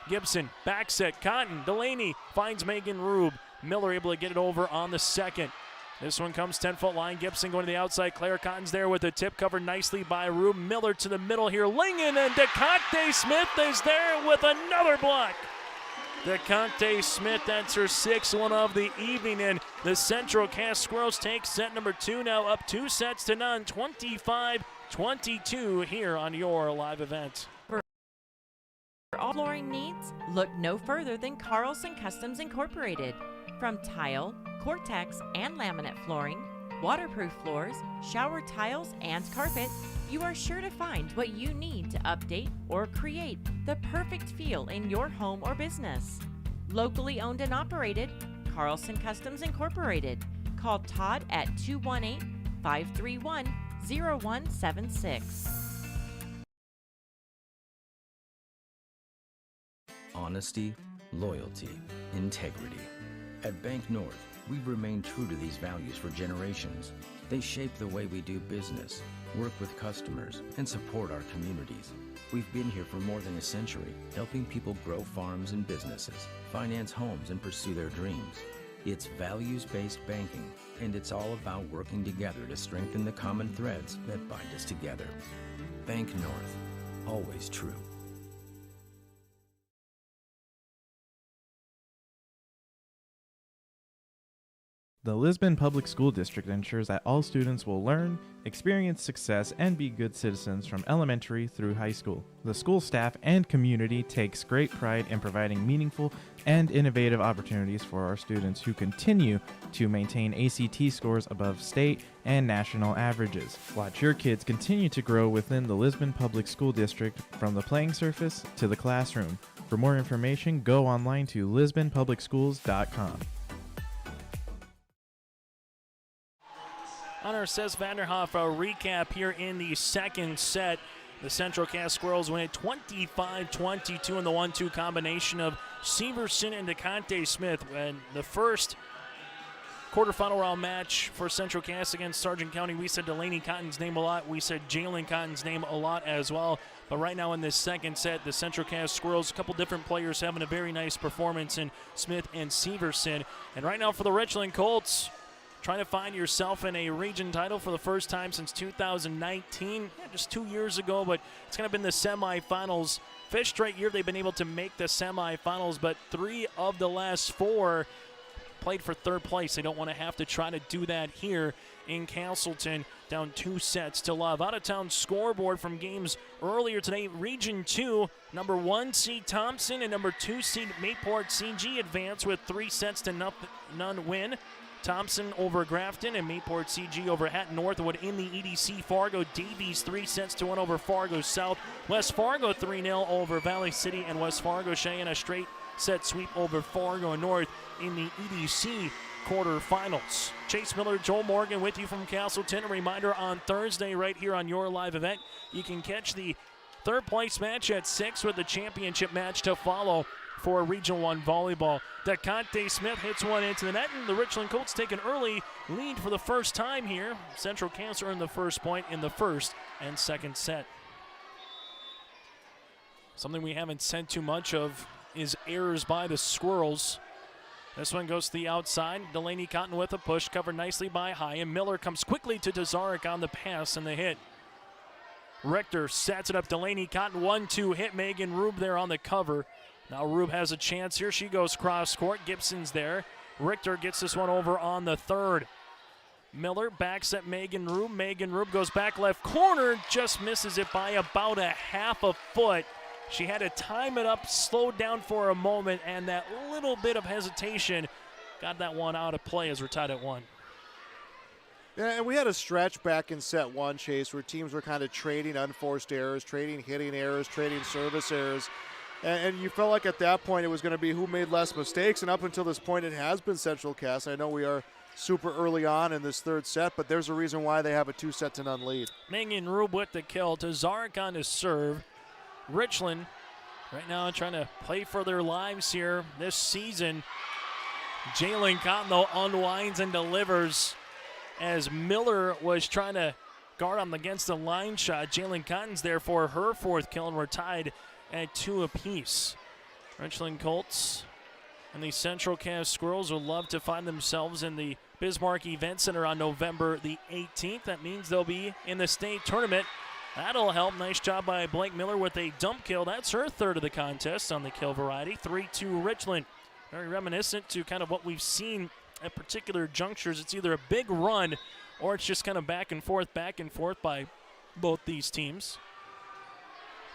Gibson, back set. Cotton, Delaney finds Megan Rube. Miller able to get it over on the second. This one comes 10-foot line. Gibson going to the outside. Claire Cotton's there with the tip covered nicely by Rube. Miller to the middle here. Lingen and DeConte Smith is there with another block. DeConte Smith, that's her 6th one of the evening, and the Central Cass Squirrels take set number 2, now up 2 sets to none, 25-22 here on your live event. For all flooring needs, look no further than Carlson Customs Incorporated. From tile, Cortex, and laminate flooring, waterproof floors, shower tiles, and carpet, you are sure to find what you need to update or create the perfect feel in your home or business. Locally owned and operated, Carlson Customs Incorporated. Call Todd at 218-531-0176. Honesty, loyalty, integrity. At Bank North, we've remained true to these values for generations. They shape the way we do business, work with customers, and support our communities. We've been here for more than a century, helping people grow farms and businesses, finance homes, and pursue their dreams. It's values-based banking, and it's all about working together to strengthen the common threads that bind us together. Bank North, always true. The Lisbon Public School District ensures that all students will learn, experience success, and be good citizens from elementary through high school. The school staff and community takes great pride in providing meaningful and innovative opportunities for our students who continue to maintain ACT scores above state and national averages. Watch your kids continue to grow within the Lisbon Public School District from the playing surface to the classroom. For more information, go online to lisbonpublicschools.com. On our Cess Vanderhoff recap here in the second set, the Central Cass Squirrels win it 25-22 in the 1-2 combination of Severson and DeConte Smith. And the first quarterfinal round match for Central Cass against Sargent County, we said Delaney Cotton's name a lot. We said Jalen Cotton's name a lot as well. But right now in this second set, the Central Cass Squirrels, a couple different players having a very nice performance in Smith and Severson. And right now for the Richland Colts, trying to find yourself in a region title for the first time since 2019, just 2 years ago, but it's kind of been the semifinals. 5th straight year they've been able to make the semifinals, but 3 of the last 4 played for 3rd place. They don't want to have to try to do that here in Castleton, down 2 sets to love. Out-of-town scoreboard from games earlier today. Region 2, number 1 seed Thompson and number 2 seed Mayport CG advance with 3 sets to none win. Thompson over Grafton and Mayport CG over Hatton Northwood in the EDC. Fargo Davies 3 sets to 1 over Fargo South. West Fargo 3-0 over Valley City, and West Fargo Cheyenne a straight set sweep over Fargo North in the EDC quarterfinals. Chase Miller, Joel Morgan with you from Castleton. A reminder on Thursday right here on your live event, you can catch the 3rd place match at 6 with the championship match to follow for Regional 1 volleyball. DeConte Smith hits one into the net, and the Richland Colts take an early lead for the first time here. Central Cass earned the first point in the first and 2nd set. Something we haven't said too much of is errors by the Squirrels. This one goes to the outside. Delaney Cotton with a push, covered nicely by High, and Miller comes quickly to Tazarek on the pass and the hit. Richter sets it up. Delaney Cotton 1-2 hit Megan Rube there on the cover. Now Rube has a chance here. She goes cross court. Gibson's there. Richter gets this one over on the third. Miller backs at Megan Rube. Megan Rube goes back left corner, just misses it by about a half a foot. She had to time it up, slowed down for a moment, and that little bit of hesitation got that one out of play as we're tied at 1. Yeah, and we had a stretch back in set 1, Chase, where teams were kind of trading unforced errors, trading hitting errors, trading service errors. And you felt like at that point it was going to be who made less mistakes, and up until this point it has been Central Cass. I know we are super early on in this third set, but there's a reason why they have a 2-0 lead. Megan Rube with the kill. Tazarek on his serve. Richland right now trying to play for their lives here this season. Jalen Cotton, though, unwinds and delivers as Miller was trying to guard him against the line shot. Jalen Cotton's there for her fourth kill, and we're tied at 2 apiece. Richland Colts and the Central Cass Squirrels will love to find themselves in the Bismarck Event Center on November the 18th. That means they'll be in the state tournament. That'll help. Nice job by Blake Miller with a dump kill. That's her third of the contest on the kill variety. 3-2 Richland. Very reminiscent to kind of what we've seen at particular junctures. It's either a big run or it's just kind of back and forth by both these teams.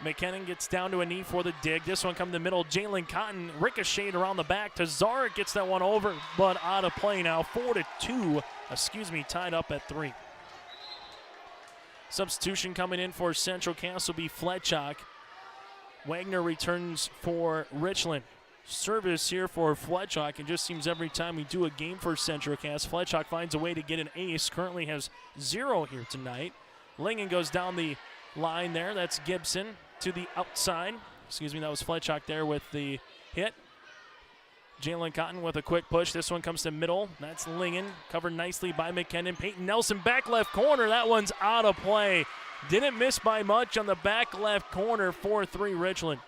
McKinnon gets down to a knee for the dig. This one comes to the middle. Jalen Cotton ricocheted around the back. Tazarek gets that one over, but out of play now. 4-2, tied up at 3. Substitution coming in for Central Cass will be Fletchock. Wagner returns for Richland. Service here for Fletchock. It just seems every time we do a game for Central Cass, Fletchock finds a way to get an ace. Currently has 0 here tonight. Lingen goes down the line there. That's Gibson to the outside. That was Fletchock there with the hit. Jalen Cotton with a quick push. This one comes to middle. That's Lingen, covered nicely by McKinnon. Peyton Nelson back left corner. That one's out of play. Didn't miss by much on the back left corner. 4-3 Richland.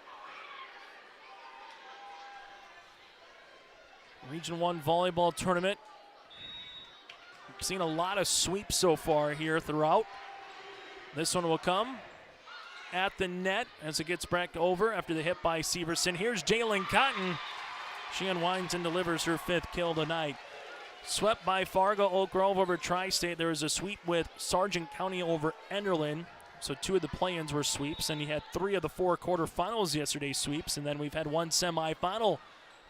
Region 1 volleyball tournament. We've seen a lot of sweeps so far here throughout. This one will come at the net as it gets back over after the hit by Severson. Here's Jalen Cotton. She unwinds and delivers her 5th kill tonight. Swept by Fargo Oak Grove over Tri-State. There was a sweep with Sargent County over Enderlin. So 2 of the play-ins were sweeps, and you had 3 of the 4 quarterfinals yesterday sweeps, and then we've had 1 semifinal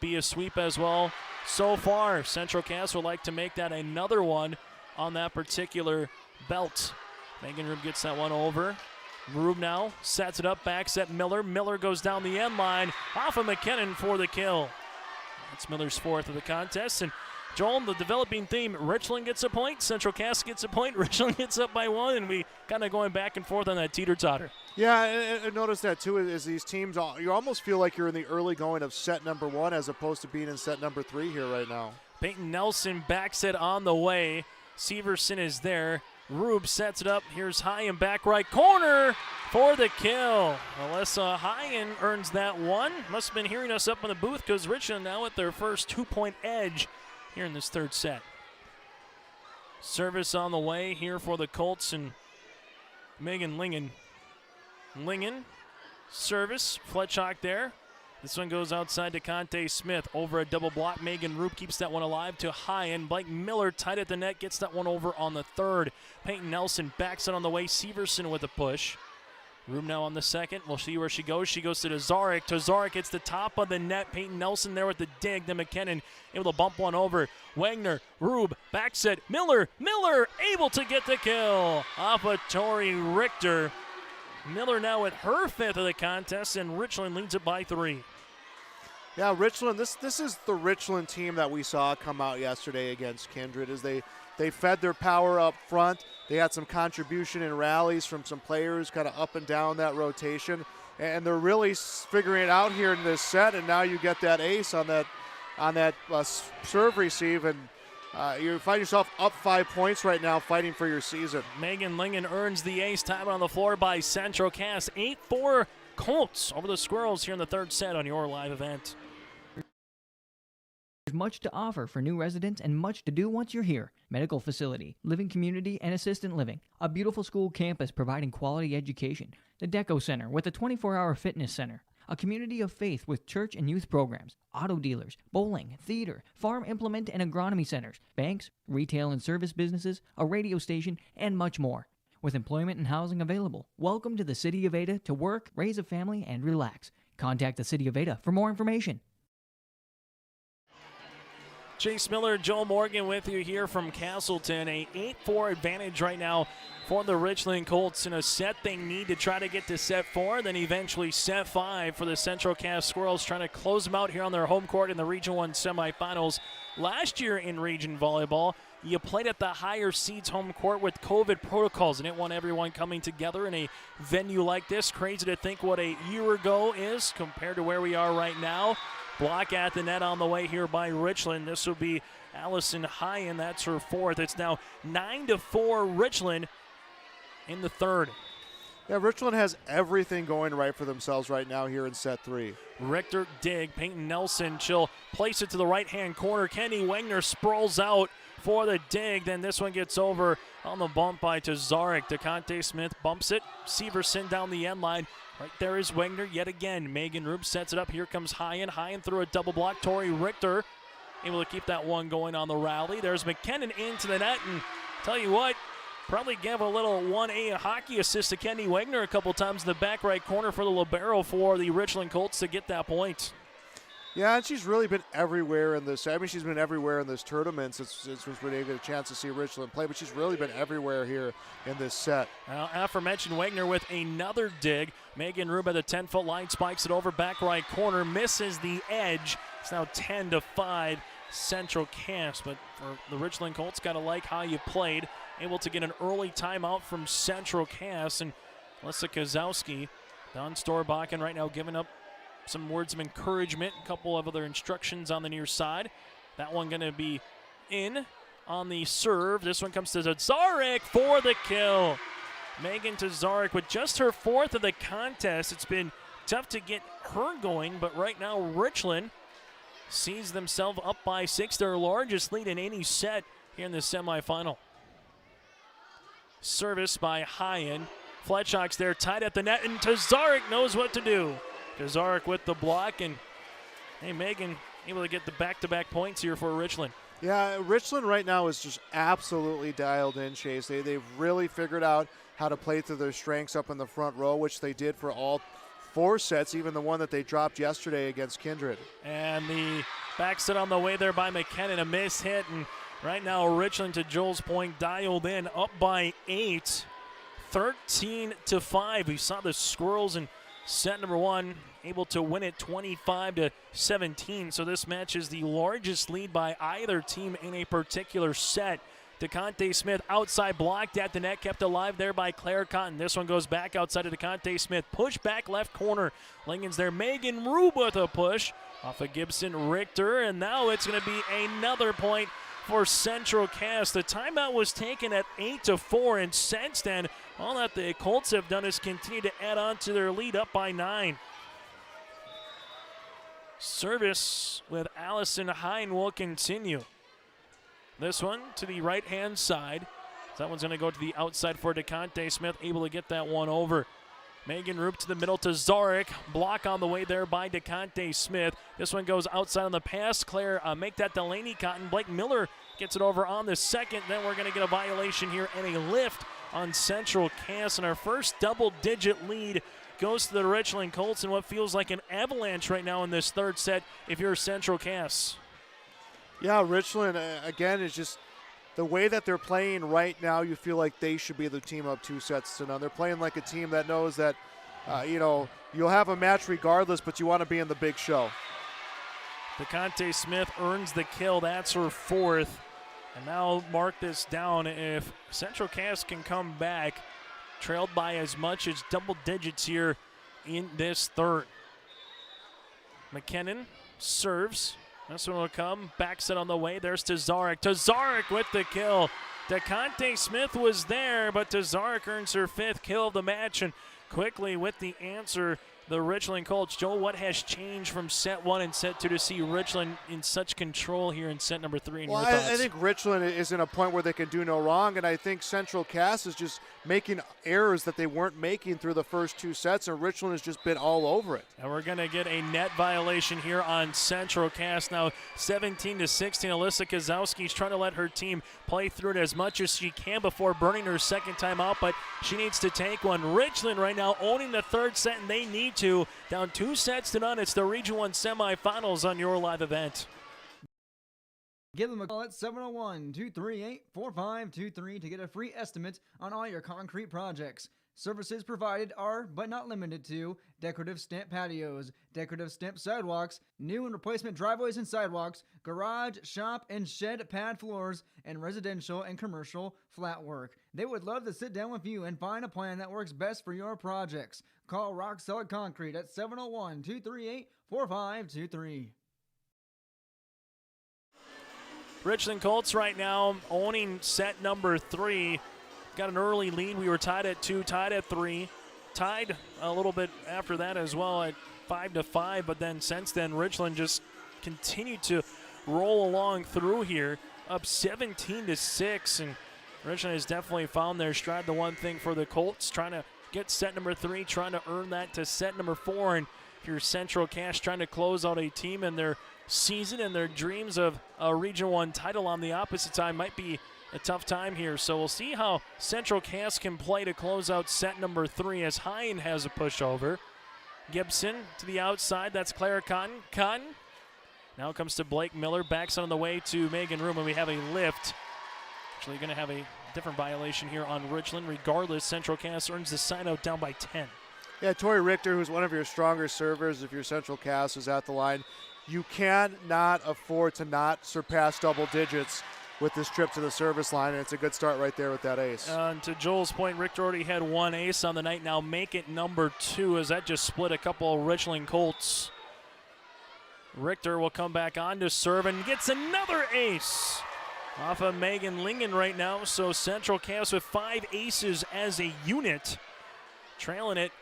be a sweep as well. So far, Central Cass would like to make that another one on that particular belt. Megan Rube gets that one over. Rube now sets it up, backs at Miller. Miller goes down the end line off of McKinnon for the kill. That's Miller's 4th of the contest. And Joel, the developing theme, Richland gets a point, Central Cass gets a point, Richland gets up by 1, and we kind of going back and forth on that teeter-totter. Yeah, and notice that too is these teams, you almost feel like you're in the early going of set number 1 as opposed to being in set number 3 here right now. Peyton Nelson backs it on the way. Severson is there. Rube sets it up. Here's Hyen back right corner for the kill. Alyssa Hyen earns that one. Must have been hearing us up in the booth because Richland now at their first 2-point edge here in this third set. Service on the way here for the Colts and Megan Lingen. Lingen, service, Fletchock there. This one goes outside to Conte Smith. Over a double block, Megan Roop keeps that one alive to Hyen. Blake Miller tight at the net, gets that one over on the third. Peyton Nelson backs it on the way. Severson with a push. Roop now on the second. We'll see where she goes. She goes to Tazarek. Tazarek hits the top of the net. Peyton Nelson there with the dig. Then McKinnon able to bump one over. Wagner, Rube, back set. Miller able to get the kill off of Tori Richter. Miller now with her 5th of the contest, and Richland leads it by 3. Yeah, Richland, this is the Richland team that we saw come out yesterday against Kindred, as they fed their power up front. They had some contribution in rallies from some players kind of up and down that rotation, and they're really figuring it out here in this set, and now you get that ace on that serve receive, and you find yourself up 5 points right now fighting for your season. Megan Lingen earns the ace. Time on the floor by Central Cass. 8-4 Colts over the Squirrels here in the third set on your live event. There's much to offer for new residents and much to do once you're here. Medical facility, living community, and assistant living. A beautiful school campus providing quality education. The Deco Center with a 24-hour fitness center. A community of faith with church and youth programs. Auto dealers, bowling, theater, farm implement and agronomy centers. Banks, retail and service businesses, a radio station, and much more. With employment and housing available, welcome to the City of Ada to work, raise a family, and relax. Contact the City of Ada for more information. Chase Miller, Joe Morgan with you here from Castleton. A 8-4 advantage right now for the Richland Colts in a set they need to try to get to set 4, then eventually set 5 for the Central Cass Squirrels, trying to close them out here on their home court in the Region 1 semifinals. Last year in Region Volleyball, you played at the higher seeds home court with COVID protocols, and it want everyone coming together in a venue like this. Crazy to think what a year ago is compared to where we are right now. Block at the net on the way here by Richland. This will be Allison Hyen. That's her 4th. It's now 9-4 Richland in the 3rd. Yeah, Richland has everything going right for themselves right now here in set 3. Richter dig. Peyton Nelson, she'll place it to the right-hand corner. Kenny Wagner sprawls out for the dig. Then this one gets over on the bump by Tazarek. DeConte Smith bumps it. Severson down the end line. Right there is Wagner yet again. Megan Roop sets it up. Here comes Hyen. Hyen through a double block. Tori Richter able to keep that one going on the rally. There's McKinnon into the net, and tell you what, probably give a little 1A hockey assist to Kenny Wagner a couple times in the back right corner for the libero for the Richland Colts to get that point. Yeah, and she's really been everywhere in this. I mean, she's been everywhere in this tournament since we've been able to get a chance to see Richland play, but she's really been everywhere here in this set. Now, aforementioned Wagner with another dig. Megan Rube at the 10-foot line spikes it over back right corner, misses the edge. It's now 10-5 Central Cass, but for the Richland Colts, got to like how you played. Able to get an early timeout from Central Cass, and Melissa Kozowski, Don Storbakken right now giving up some words of encouragement, a couple of other instructions on the near side. That one going to be in on the serve. This one comes to Tazarek for the kill. Megan Tazarek with just her 4th of the contest. It's been tough to get her going, but right now Richland sees themselves up by 6, their largest lead in any set here in the semifinal. Service by Hyen. Fletchhawks there tied at the net, and Tazarek knows what to do. Tazarek with the block, and hey, Megan able to get the back-to-back points here for Richland. Yeah, Richland right now is just absolutely dialed in, Chase. They've really figured out how to play to their strengths up in the front row, which they did for all 4 sets, even the one that they dropped yesterday against Kindred. And the back set on the way there by McKinnon, a miss hit, and right now Richland, to Joel's point, dialed in, up by 8, 13-5. We saw the Squirrels in set number 1, able to win it 25-17. So this match is the largest lead by either team in a particular set. DeConte Smith outside, blocked at the net, kept alive there by Claire Cotton. This one goes back outside of DeConte Smith. Push back left corner. Lincoln's there. Megan Rube with a push off of Gibson Richter. And now it's going to be another point for Central Cass. The timeout was taken at 8-4, and since then, all that the Colts have done is continue to add on to their lead, up by 9. Service with Allison Hyen will continue. This one to the right-hand side. That one's going to go to the outside for DeConte Smith, able to get that one over. Megan Roop to the middle to Zarek. Block on the way there by DeConte Smith. This one goes outside on the pass. Claire make that Delaney Cotton. Blake Miller gets it over on the second. Then we're going to get a violation here and a lift on Central Cass. And our first double-digit lead goes to the Richland Colts in what feels like an avalanche right now in this third set if you're Central Cass. Yeah, Richland, again, is just the way that they're playing right now. You feel like they should be the team up 2-0. They're playing like a team that knows that, you'll have a match regardless, but you want to be in the big show. DeConte Smith earns the kill. That's her 4th. And now mark this down. If Central Cass can come back, trailed by as much as double digits here in this third. McKinnon serves. This one will come. Back set on the way. There's Tazarek. Tazarek with the kill. DeConte Smith was there, but Tazarek earns her 5th kill of the match. And quickly with the answer the Richland Colts. Joel, what has changed from set 1 and set 2 to see Richland in such control here in set number 3? Well, I think Richland is in a point where they can do no wrong, and I think Central Cass is just making errors that they weren't making through the first 2 sets, and Richland has just been all over it. And we're going to get a net violation here on Central Cass. Now 17-16, Alyssa Kozowski's trying to let her team play through it as much as she can before burning her second time out, but she needs to take one. Richland right now owning the third set, and they need to. Down 2-0. It's the Region 1 semifinals on your live event. Give them a call at 701-238-4523 to get a free estimate on all your concrete projects. Services provided are, but not limited to, decorative stamp patios, decorative stamp sidewalks, new and replacement driveways and sidewalks, garage, shop, and shed pad floors, and residential and commercial flat work. They would love to sit down with you and find a plan that works best for your projects. Call Rock Solid Concrete at 701-238-4523. Richland Colts right now owning set number 3. Got an early lead. We were tied at 2, tied at 3. Tied a little bit after that as well at 5-5, but then since then Richland just continued to roll along through here, up 17-6, and Richland has definitely found their stride. The one thing for the Colts, trying to get set number 3, trying to earn that to set number 4, and if you're Central Cass trying to close out a team in their season and their dreams of a Region 1 title on the opposite side, might be a tough time here. So we'll see how Central Cass can play to close out set number 3 as Hine has a pushover. Gibson to the outside. That's Claire Cotton. Cotton now comes to Blake Miller. Backs on the way to Megan Room, and we have a lift. Actually going to have a different violation here on Richland. Regardless, Central Cass earns the sign out down by 10. Yeah, Tori Richter, who's one of your stronger servers if your Central Cass is at the line. You cannot afford to not surpass double digits with this trip to the service line, and it's a good start right there with that ace. And to Joel's point, Richter already had 1 ace on the night. Now make it number 2 as that just split a couple of Richland Colts. Richter will come back on to serve and gets another ace off of Megan Lingen right now. So Central Cass with 5 aces as a unit, trailing it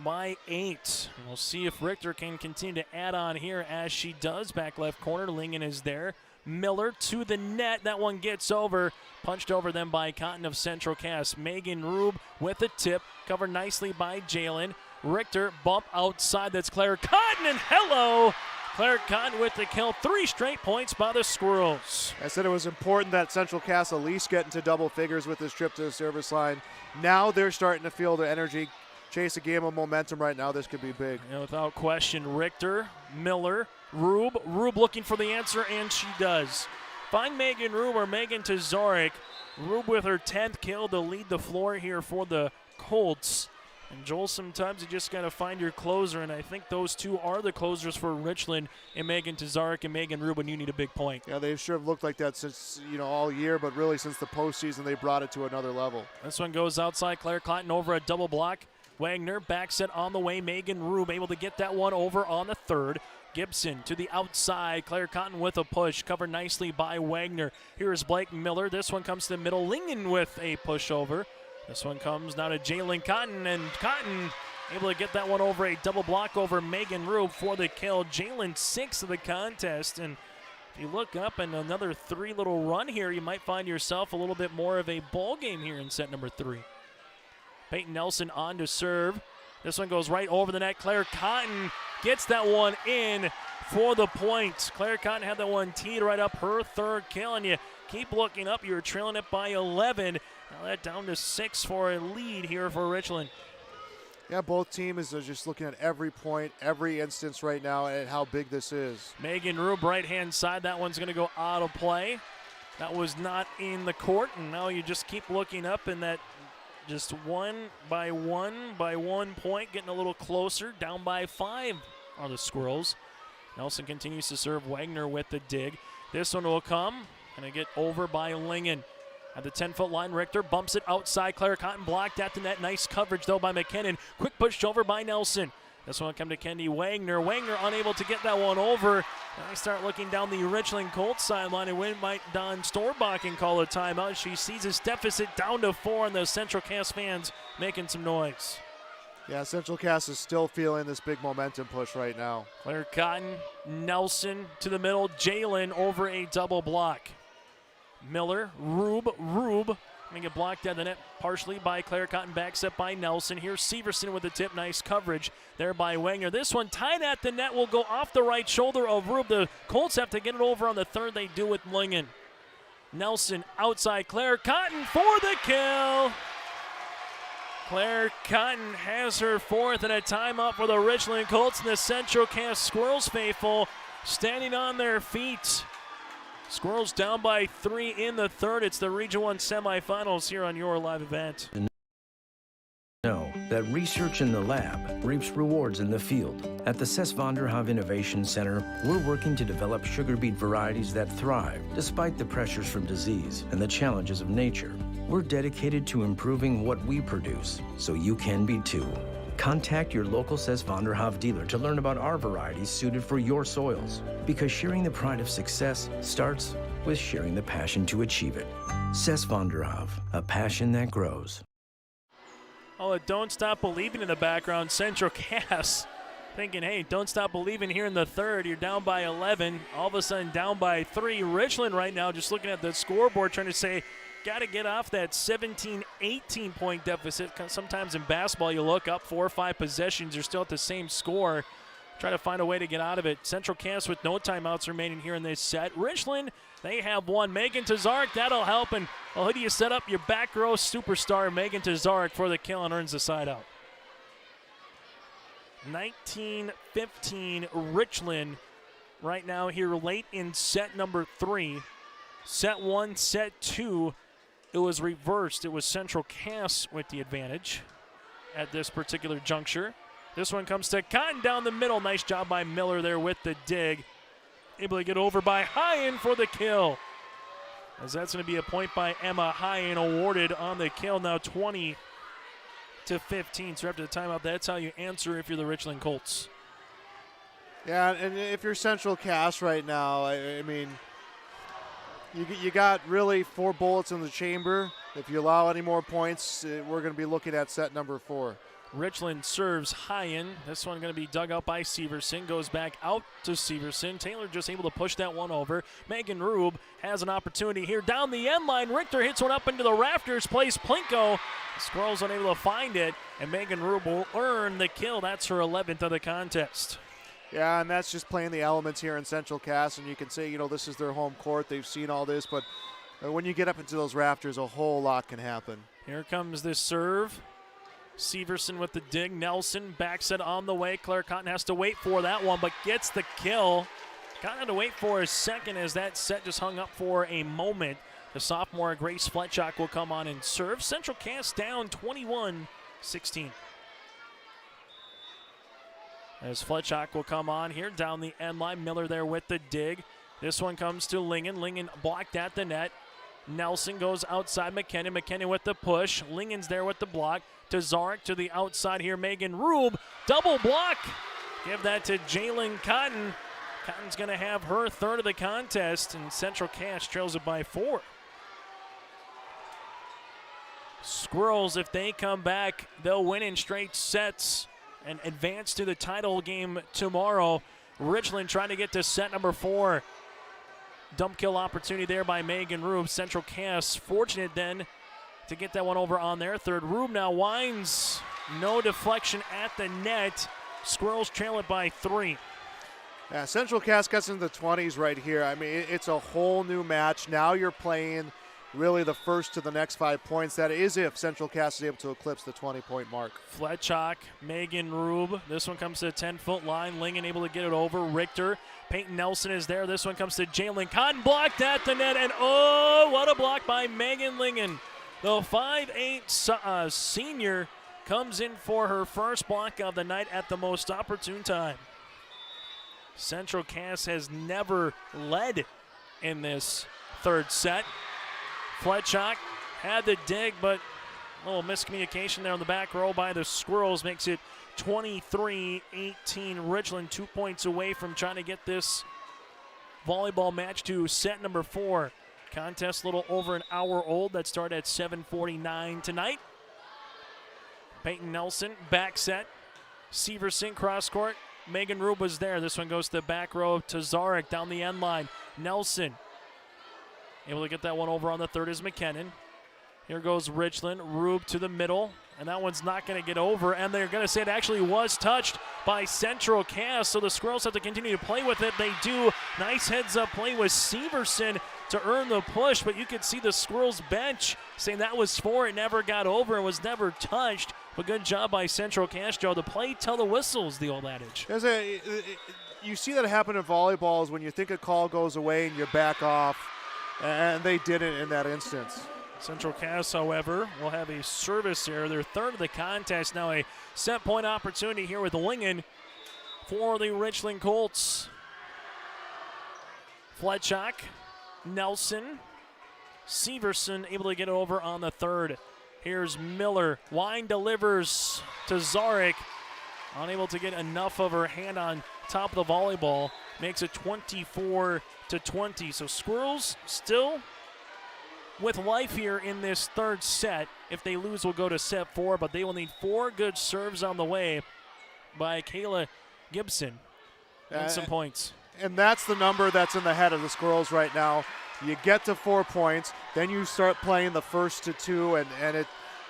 by 8. We'll see if Richter can continue to add on here as she does. Back left corner, Lingen is there. Miller to the net. That one gets over. Punched over then by Cotton of Central Cass. Megan Rube with a tip. Covered nicely by Jalen. Richter bump outside. That's Claire Cotton, and hello! Claire Cotton with the kill. 3 straight points by the Squirrels. I said it was important that Central Cass at least get into double figures with this trip to the service line. Now they're starting to feel the energy. Chase a game of momentum right now. This could be big. Yeah, without question, Richter, Miller, Rube. Rube looking for the answer, and she does. Find Megan Rube or Megan Tazarek. Rube with her 10th kill to lead the floor here for the Colts. And Joel, sometimes you just got to find your closer, and I think those two are the closers for Richland, and Megan Tazarek and Megan Rube when you need a big point. Yeah, they sure have looked like that since, all year, but really since the postseason they brought it to another level. This one goes outside. Claire Cotton over a double block. Wagner backs it on the way. Megan Rube able to get that one over on the third. Gibson to the outside. Claire Cotton with a push. Covered nicely by Wagner. Here's Blake Miller. This one comes to the middle. Lingen with a pushover. This one comes now to Jalen Cotton, and Cotton able to get that one over a double block over Megan Rube for the kill. Jalen 6th of the contest, and if you look up and another 3 little run here, you might find yourself a little bit more of a ball game here in set number 3. Peyton Nelson on to serve. This one goes right over the net. Claire Cotton gets that one in for the point. Claire Cotton had that one teed right up, her 3rd kill, and you keep looking up. You're trailing it by 11. Now that down to 6 for a lead here for Richland. Yeah, both teams are just looking at every point, every instance right now and how big this is. Megan Rube, right-hand side. That one's going to go out of play. That was not in the court, and now you just keep looking up, and that just one by one point, getting a little closer. Down by 5 are the Squirrels. Nelson continues to serve. Wagner with the dig. This one will come. Going to get over by Lingen. At the 10-foot line, Richter bumps it outside. Claire Cotton blocked at the net. Nice coverage, though, by McKinnon. Quick push over by Nelson. This one will come to Kendi Wagner. Wagner unable to get that one over. And I start looking down the Richland Colts sideline, and when might Don Storbach can call a timeout? She sees his deficit down to 4, and the Central Cass fans making some noise. Yeah, Central Cass is still feeling this big momentum push right now. Claire Cotton, Nelson to the middle, Jalen over a double block. Miller, Rube, going to get blocked at the net partially by Claire Cotton, back set by Nelson. Here's Severson with the tip, nice coverage there by Wenger. This one tied at the net will go off the right shoulder of Rube. The Colts have to get it over on the third, they do with Lingen. Nelson outside, Claire Cotton for the kill. Claire Cotton has her fourth and a timeout for the Richland Colts, and the Central Cass Squirrels faithful standing on their feet. Squirrels down by 3 in the third. It's the Region 1 semifinals here on your live event. Know that research in the lab reaps rewards in the field. At the Cess van der Haaf Innovation Center, we're working to develop sugar beet varieties that thrive despite the pressures from disease and the challenges of nature. We're dedicated to improving what we produce, so you can be too. Contact your local Cess van der Haaf dealer to learn about our varieties suited for your soils. Because sharing the pride of success starts with sharing the passion to achieve it. Cess van der Haaf, a passion that grows. Oh, Don't Stop Believing in the background. Central Cass thinking, hey, don't stop believing here in the third. You're down by 11. All of a sudden down by 3. Richland right now just looking at the scoreboard trying to say, got to get off that 17, 18-point deficit. Sometimes in basketball you look up 4 or 5 possessions, you're still at the same score. Try to find a way to get out of it. Central Cass with no timeouts remaining here in this set. Richland, they have one. Megan Tazarek, that'll help. And who do you set up? Your back row superstar, Megan Tazarek, for the kill and earns the side out. 19-15 Richland right now here late in set number 3. Set 1, set 2, it was reversed. It was Central Cass with the advantage at this particular juncture. This one comes to Cotton down the middle. Nice job by Miller there with the dig. Able to get over by Hyen for the kill. As that's going to be a point by Emma Hyen awarded on the kill. Now 20-15. So after the timeout, that's how you answer if you're the Richland Colts. Yeah, and if you're Central Cass right now, I mean, you got really 4 bullets in the chamber. If you allow any more points, we're going to be looking at set number 4. Richland serves Hyen. This one going to be dug out by Severson. Goes back out to Severson. Taylor just able to push that one over. Megan Rube has an opportunity here down the end line. Richter hits one up into the rafters. Plays Plinko. Squirrels unable to find it. And Megan Rube will earn the kill. That's her 11th of the contest. Yeah, and that's just playing the elements here in Central Cass. And you can say, this is their home court. They've seen all this. But when you get up into those rafters, a whole lot can happen. Here comes this serve. Severson with the dig. Nelson back set on the way. Claire Cotton has to wait for that one, but gets the kill. Cotton had to wait for a second as that set just hung up for a moment. The sophomore Grace Fletchock will come on and serve. Central Cass down 21-16. As Fletchock will come on here down the end line. Miller there with the dig. This one comes to Lingen. Lingen blocked at the net. Nelson goes outside McKinnon. McKinnon with the push. Lingen's there with the block. Tazarek to the outside here. Megan Rube, double block. Give that to Jalen Cotton. Cotton's going to have her third of the contest, and Central Cass trails it by 4. Squirrels, if they come back, they'll win in straight sets and advance to the title game tomorrow. Richland trying to get to set number 4. Dump kill opportunity there by Megan Rube. Central Cass fortunate then to get that one over on their third. Rube now winds. No deflection at the net. Squirrels trail it by 3. Yeah, Central Cass gets into the 20s right here. I mean, it's a whole new match. Now you're playing really the first to the next 5 points. That is if Central Cass is able to eclipse the 20-point mark. Fletchock, Megan Rube. This one comes to the 10-foot line. Lingen able to get it over. Richter. Peyton Nelson is there. This one comes to Jalen Cotton. Blocked at the net. And oh, what a block by Megan Lingen. The 5'8" senior comes in for her first block of the night at the most opportune time. Central Cass has never led in this third set. Fletchock had the dig, but a little miscommunication there on the back row by the Squirrels makes it 23-18. Richland 2 points away from trying to get this volleyball match to set number 4. Contest a little over an hour old. That started at 7:49 tonight. Peyton Nelson, back set. Severson, cross court. Megan Rube was there. This one goes to the back row to Zarek down the end line. Nelson able to get that one over on the third is McKinnon. Here goes Richland. Rube to the middle, and that one's not going to get over, and they're going to say it actually was touched by Central Cass, so the Squirrels have to continue to play with it. They do. Nice heads-up play with Severson to earn the push, but you could see the Squirrels bench saying that was four. It never got over and was never touched. But good job by Central Cass, Joe. The play till the whistle's the old adage. You see that happen in volleyball is when you think a call goes away and you back off, and they didn't in that instance. Central Cass, however, will have a service error. Their third of the contest. Now a set point opportunity here with Lingen for the Richland Colts. Fletchock, Nelson, Severson able to get it over on the third. Here's Miller. Wine delivers to Zarek. Unable to get enough of her hand on top of the volleyball. Makes it 24-20. So Squirrels still with life here in this third set. If they lose, we'll go to set 4, but they will need 4 good serves on the way by Kayla Gibson. And some points. And that's the number that's in the head of the Squirrels right now. You get to 4 points, then you start playing the first to 2, and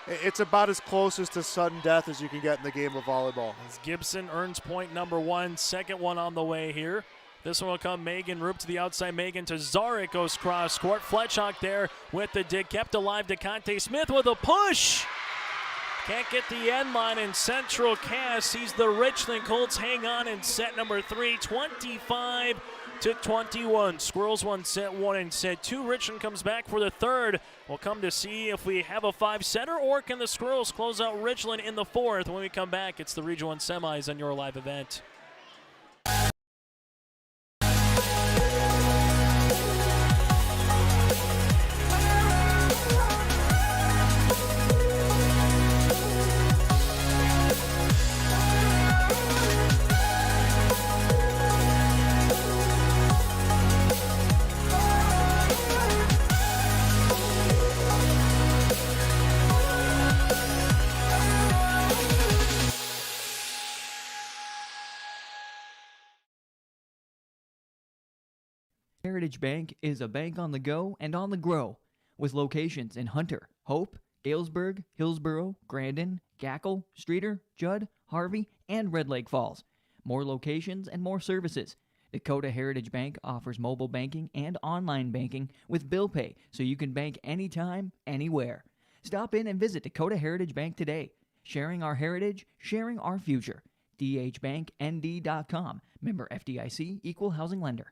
it's about as close as to sudden death as you can get in the game of volleyball. As Gibson earns point number 1, second one on the way here. This one will come Megan Roop to the outside. Megan to Zarek, goes cross court. Fletchock there with the dig. Kept alive. DeConte Smith with a push. Can't get the end line, and Central Cass sees the Richland Colts hang on in set number 3, 25-21. Squirrels won set 1 and set 2. Richland comes back for the third. We'll come to see if we have a 5-setter or can the Squirrels close out Richland in the fourth. When we come back, it's the Region 1 semis on your live event. Heritage Bank is a bank on the go and on the grow, with locations in Hunter, Hope, Galesburg, Hillsborough, Grandin, Gackle, Streeter, Judd, Harvey, and Red Lake Falls. More locations and more services. Dakota Heritage Bank offers mobile banking and online banking with bill pay, so you can bank anytime, anywhere. Stop in and visit Dakota Heritage Bank today. Sharing our heritage, sharing our future. dhbanknd.com. Member FDIC, Equal Housing Lender.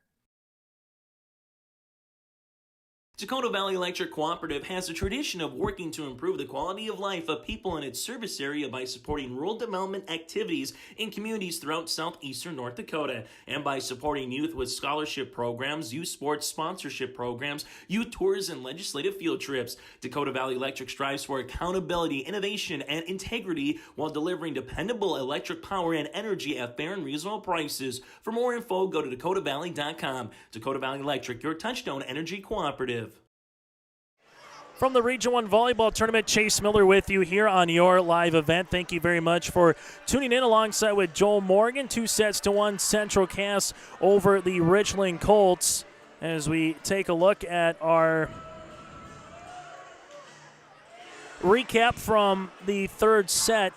Dakota Valley Electric Cooperative has a tradition of working to improve the quality of life of people in its service area by supporting rural development activities in communities throughout southeastern North Dakota, and by supporting youth with scholarship programs, youth sports sponsorship programs, youth tours, and legislative field trips. Dakota Valley Electric strives for accountability, innovation, and integrity while delivering dependable electric power and energy at fair and reasonable prices. For more info, go to dakotavalley.com. Dakota Valley Electric, your touchstone energy cooperative. From the Region 1 Volleyball Tournament, Chase Miller with you here on your live event. Thank you very much for tuning in alongside with Joel Morgan. 2-1 Central Cass over the Richland Colts. As we take a look at our recap from the third set.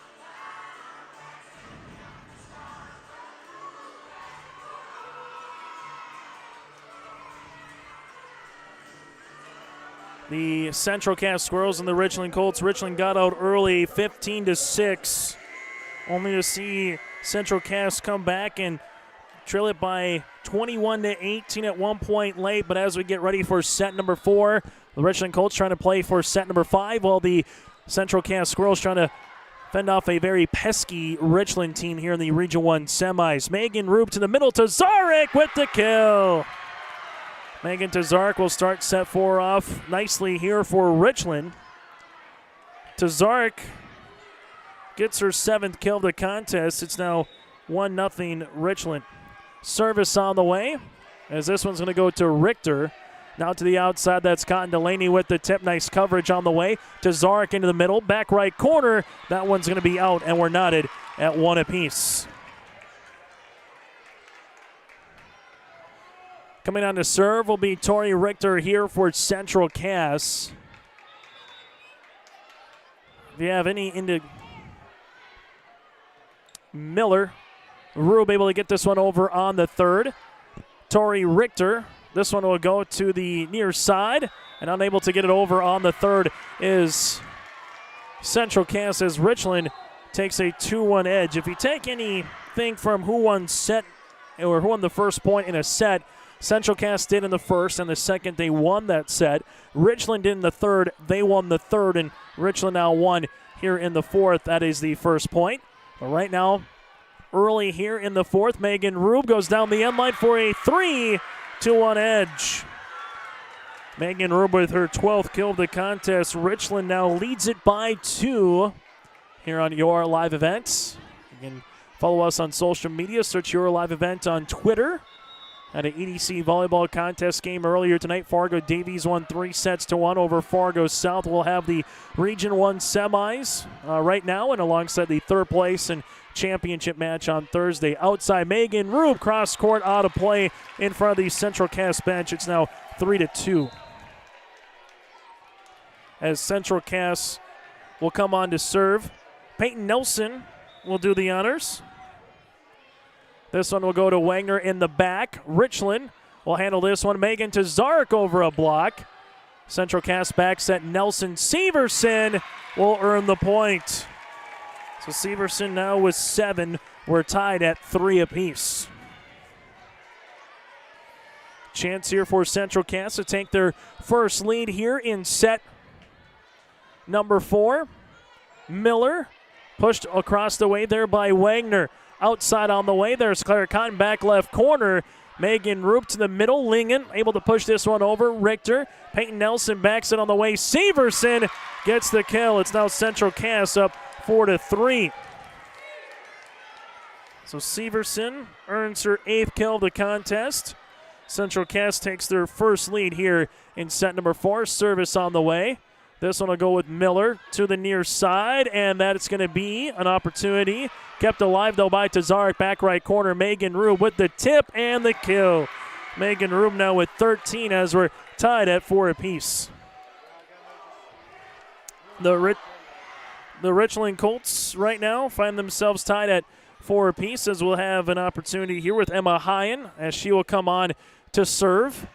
The Central Cass Squirrels and the Richland Colts. Richland got out early, 15-6, only to see Central Cass come back and trail it by 21-18 at one point late. But as we get ready for set number 4, the Richland Colts trying to play for set number 5, while the Central Cass Squirrels trying to fend off a very pesky Richland team here in the Region 1 semis. Megan Rube to the middle to Zarek with the kill. Megan Tazark will start set 4 off nicely here for Richland. Tazark gets her 7th kill of the contest. It's now 1-0 Richland. Service on the way, as this one's going to go to Richter. Now to the outside, that's Cotton Delaney with the tip. Nice coverage on the way to Zarek into the middle. Back right corner. That one's going to be out, and we're knotted at 1 apiece. Coming on to serve will be Tori Richter here for Central Cass. If you have any into Miller, Rube able to get this one over on the third. Tori Richter, this one will go to the near side, and unable to get it over on the third is Central Cass as Richland takes a 2-1 edge. If you take anything from who won set or who won the first point in a set, Central Cass did in the first, and the second they won that set. Richland did in the third, they won the third, and Richland now won here in the fourth. That is the first point. But right now, early here in the fourth, Megan Rube goes down the end line for a 3-1 edge. Megan Rube with her 12th kill of the contest. Richland now leads it by 2 here on Your Live Events. You can follow us on social media. Search Your Live Event on Twitter. At an EDC volleyball contest game earlier tonight, Fargo Davies won 3-1 over Fargo South. We'll have the Region 1 semis right now, and alongside the third place and championship match on Thursday. Outside, Megan Rube, cross court out of play in front of the Central Cass bench. It's now 3-2. As Central Cass will come on to serve. Peyton Nelson will do the honors. This one will go to Wagner in the back. Richland will handle this one. Megan to Zarek over a block. Central Cass back set. Nelson Severson will earn the point. So Severson now with 7. We're tied at 3 apiece. Chance here for Central Cass to take their first lead here in set number 4. Miller pushed across the way there by Wagner. Outside on the way, there's Claire Cotton back left corner. Megan Roop to the middle. Lingen able to push this one over. Richter. Peyton Nelson backs it on the way. Severson gets the kill. It's now Central Cass up 4-3. So Severson earns her 8th kill of the contest. Central Cass takes their first lead here in set number 4. Service on the way. This one will go with Miller to the near side, and that's going to be an opportunity. Kept alive, though, by Tazarek, back right corner. Megan Rube with the tip and the kill. Megan Rube now with 13 as we're tied at 4 apiece. The Richland Colts right now find themselves tied at 4 apiece, as we'll have an opportunity here with Emma Hyen as she will come on to serve.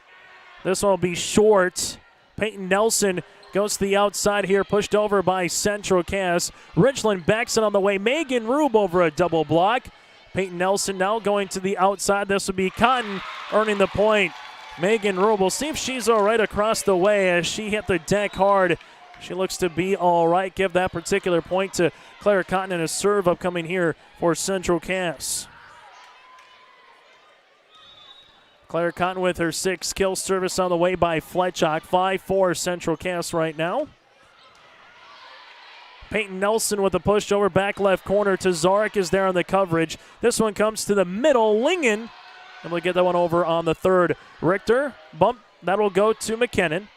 This one will be short. Peyton Nelson goes to the outside here, pushed over by Central Cass. Richland backs it on the way. Megan Rube over a double block. Peyton Nelson now going to the outside. This will be Cotton earning the point. Megan Rube, we'll see if she's all right across the way as she hit the deck hard. She looks to be all right. Give that particular point to Claire Cotton, and a serve upcoming here for Central Cass. Claire Cotton with her 6th kill. Service on the way by Fletchock. 5-4 Central Cass right now. Peyton Nelson with a push over back left corner. Tazarek is there on the coverage. This one comes to the middle. Lingen able to get that one over on the third. Richter, bump. That'll go to McKinnon.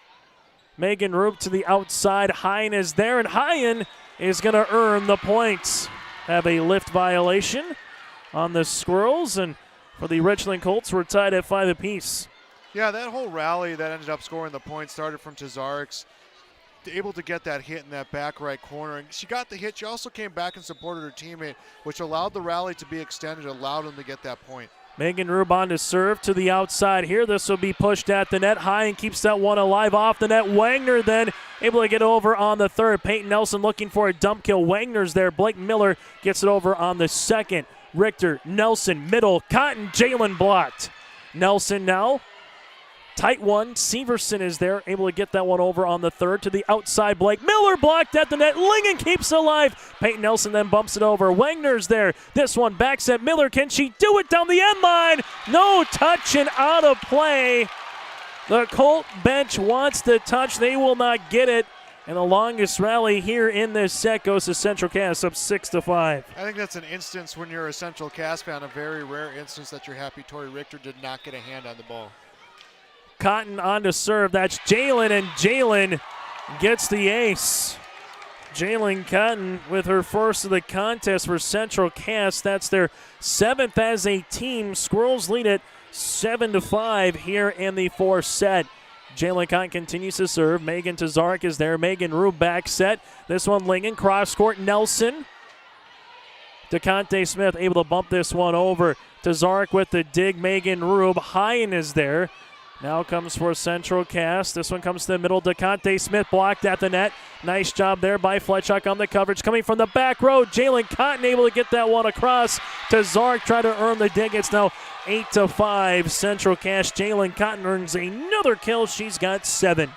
Megan Rube to the outside. Hyen is there, and Hyen is going to earn the points. Have a lift violation on the Squirrels, and for the Richland Colts, we're tied at 5 apiece. Yeah, that whole rally that ended up scoring the point started from Tazarek's able to get that hit in that back right corner. And she got the hit. She also came back and supported her teammate, which allowed the rally to be extended, allowed them to get that point. Megan Rube on to serve to the outside here. This will be pushed at the net. Hyen keeps that one alive off the net. Wagner then able to get over on the third. Peyton Nelson looking for a dump kill. Wagner's there. Blake Miller gets it over on the second. Richter, Nelson, middle, Cotton, Jalen blocked. Nelson now, tight one. Severson is there, able to get that one over on the third to the outside. Blake Miller blocked at the net. Lingen keeps it alive. Peyton Nelson then bumps it over. Wagner's there. This one backs at Miller. Can she do it down the end line? No touch and out of play. The Colt bench wants the touch. They will not get it. And the longest rally here in this set goes to Central Cass, up 6-5. I think that's an instance when you're a Central Cass fan, a very rare instance that you're happy Tori Richter did not get a hand on the ball. Cotton on to serve. That's Jalen, and Jalen gets the ace. Jalen Cotton with her first of the contest for Central Cass. That's their 7th as a team. Squirrels lead it 7-5 here in the 4th set. Jalen Cotton continues to serve. Megan Tazarek is there. Megan Rube back set. This one Lingen, cross court, Nelson. DeConte Smith able to bump this one over. Tazarek with the dig. Megan Rube. Hyen is there. Now comes for Central Cass. This one comes to the middle. DeConte Smith blocked at the net. Nice job there by Fletchuk on the coverage. Coming from the back row, Jalen Cotton able to get that one across. Tazarek trying to earn the dig. It's now 8-5 Central Cass. Jalen Cotton earns another kill. She's got 7.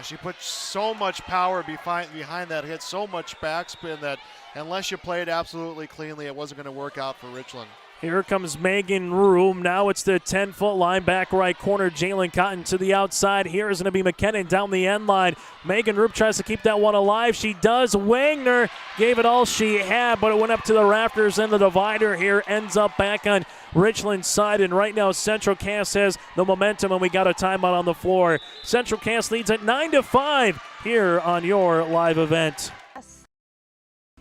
She put so much power behind that hit, so much backspin that unless you play it absolutely cleanly, it wasn't going to work out for Richland. Here comes Megan Rube. Now it's the 10-foot line, back right corner. Jalen Cotton to the outside. Here is going to be McKinnon down the end line. Megan Rube tries to keep that one alive. She does. Wagner gave it all she had, but it went up to the rafters, and the divider here ends up back on Richland's side. And right now Central Cass has the momentum, and we got a timeout on the floor. Central Cass leads at 9-5 here on your live event.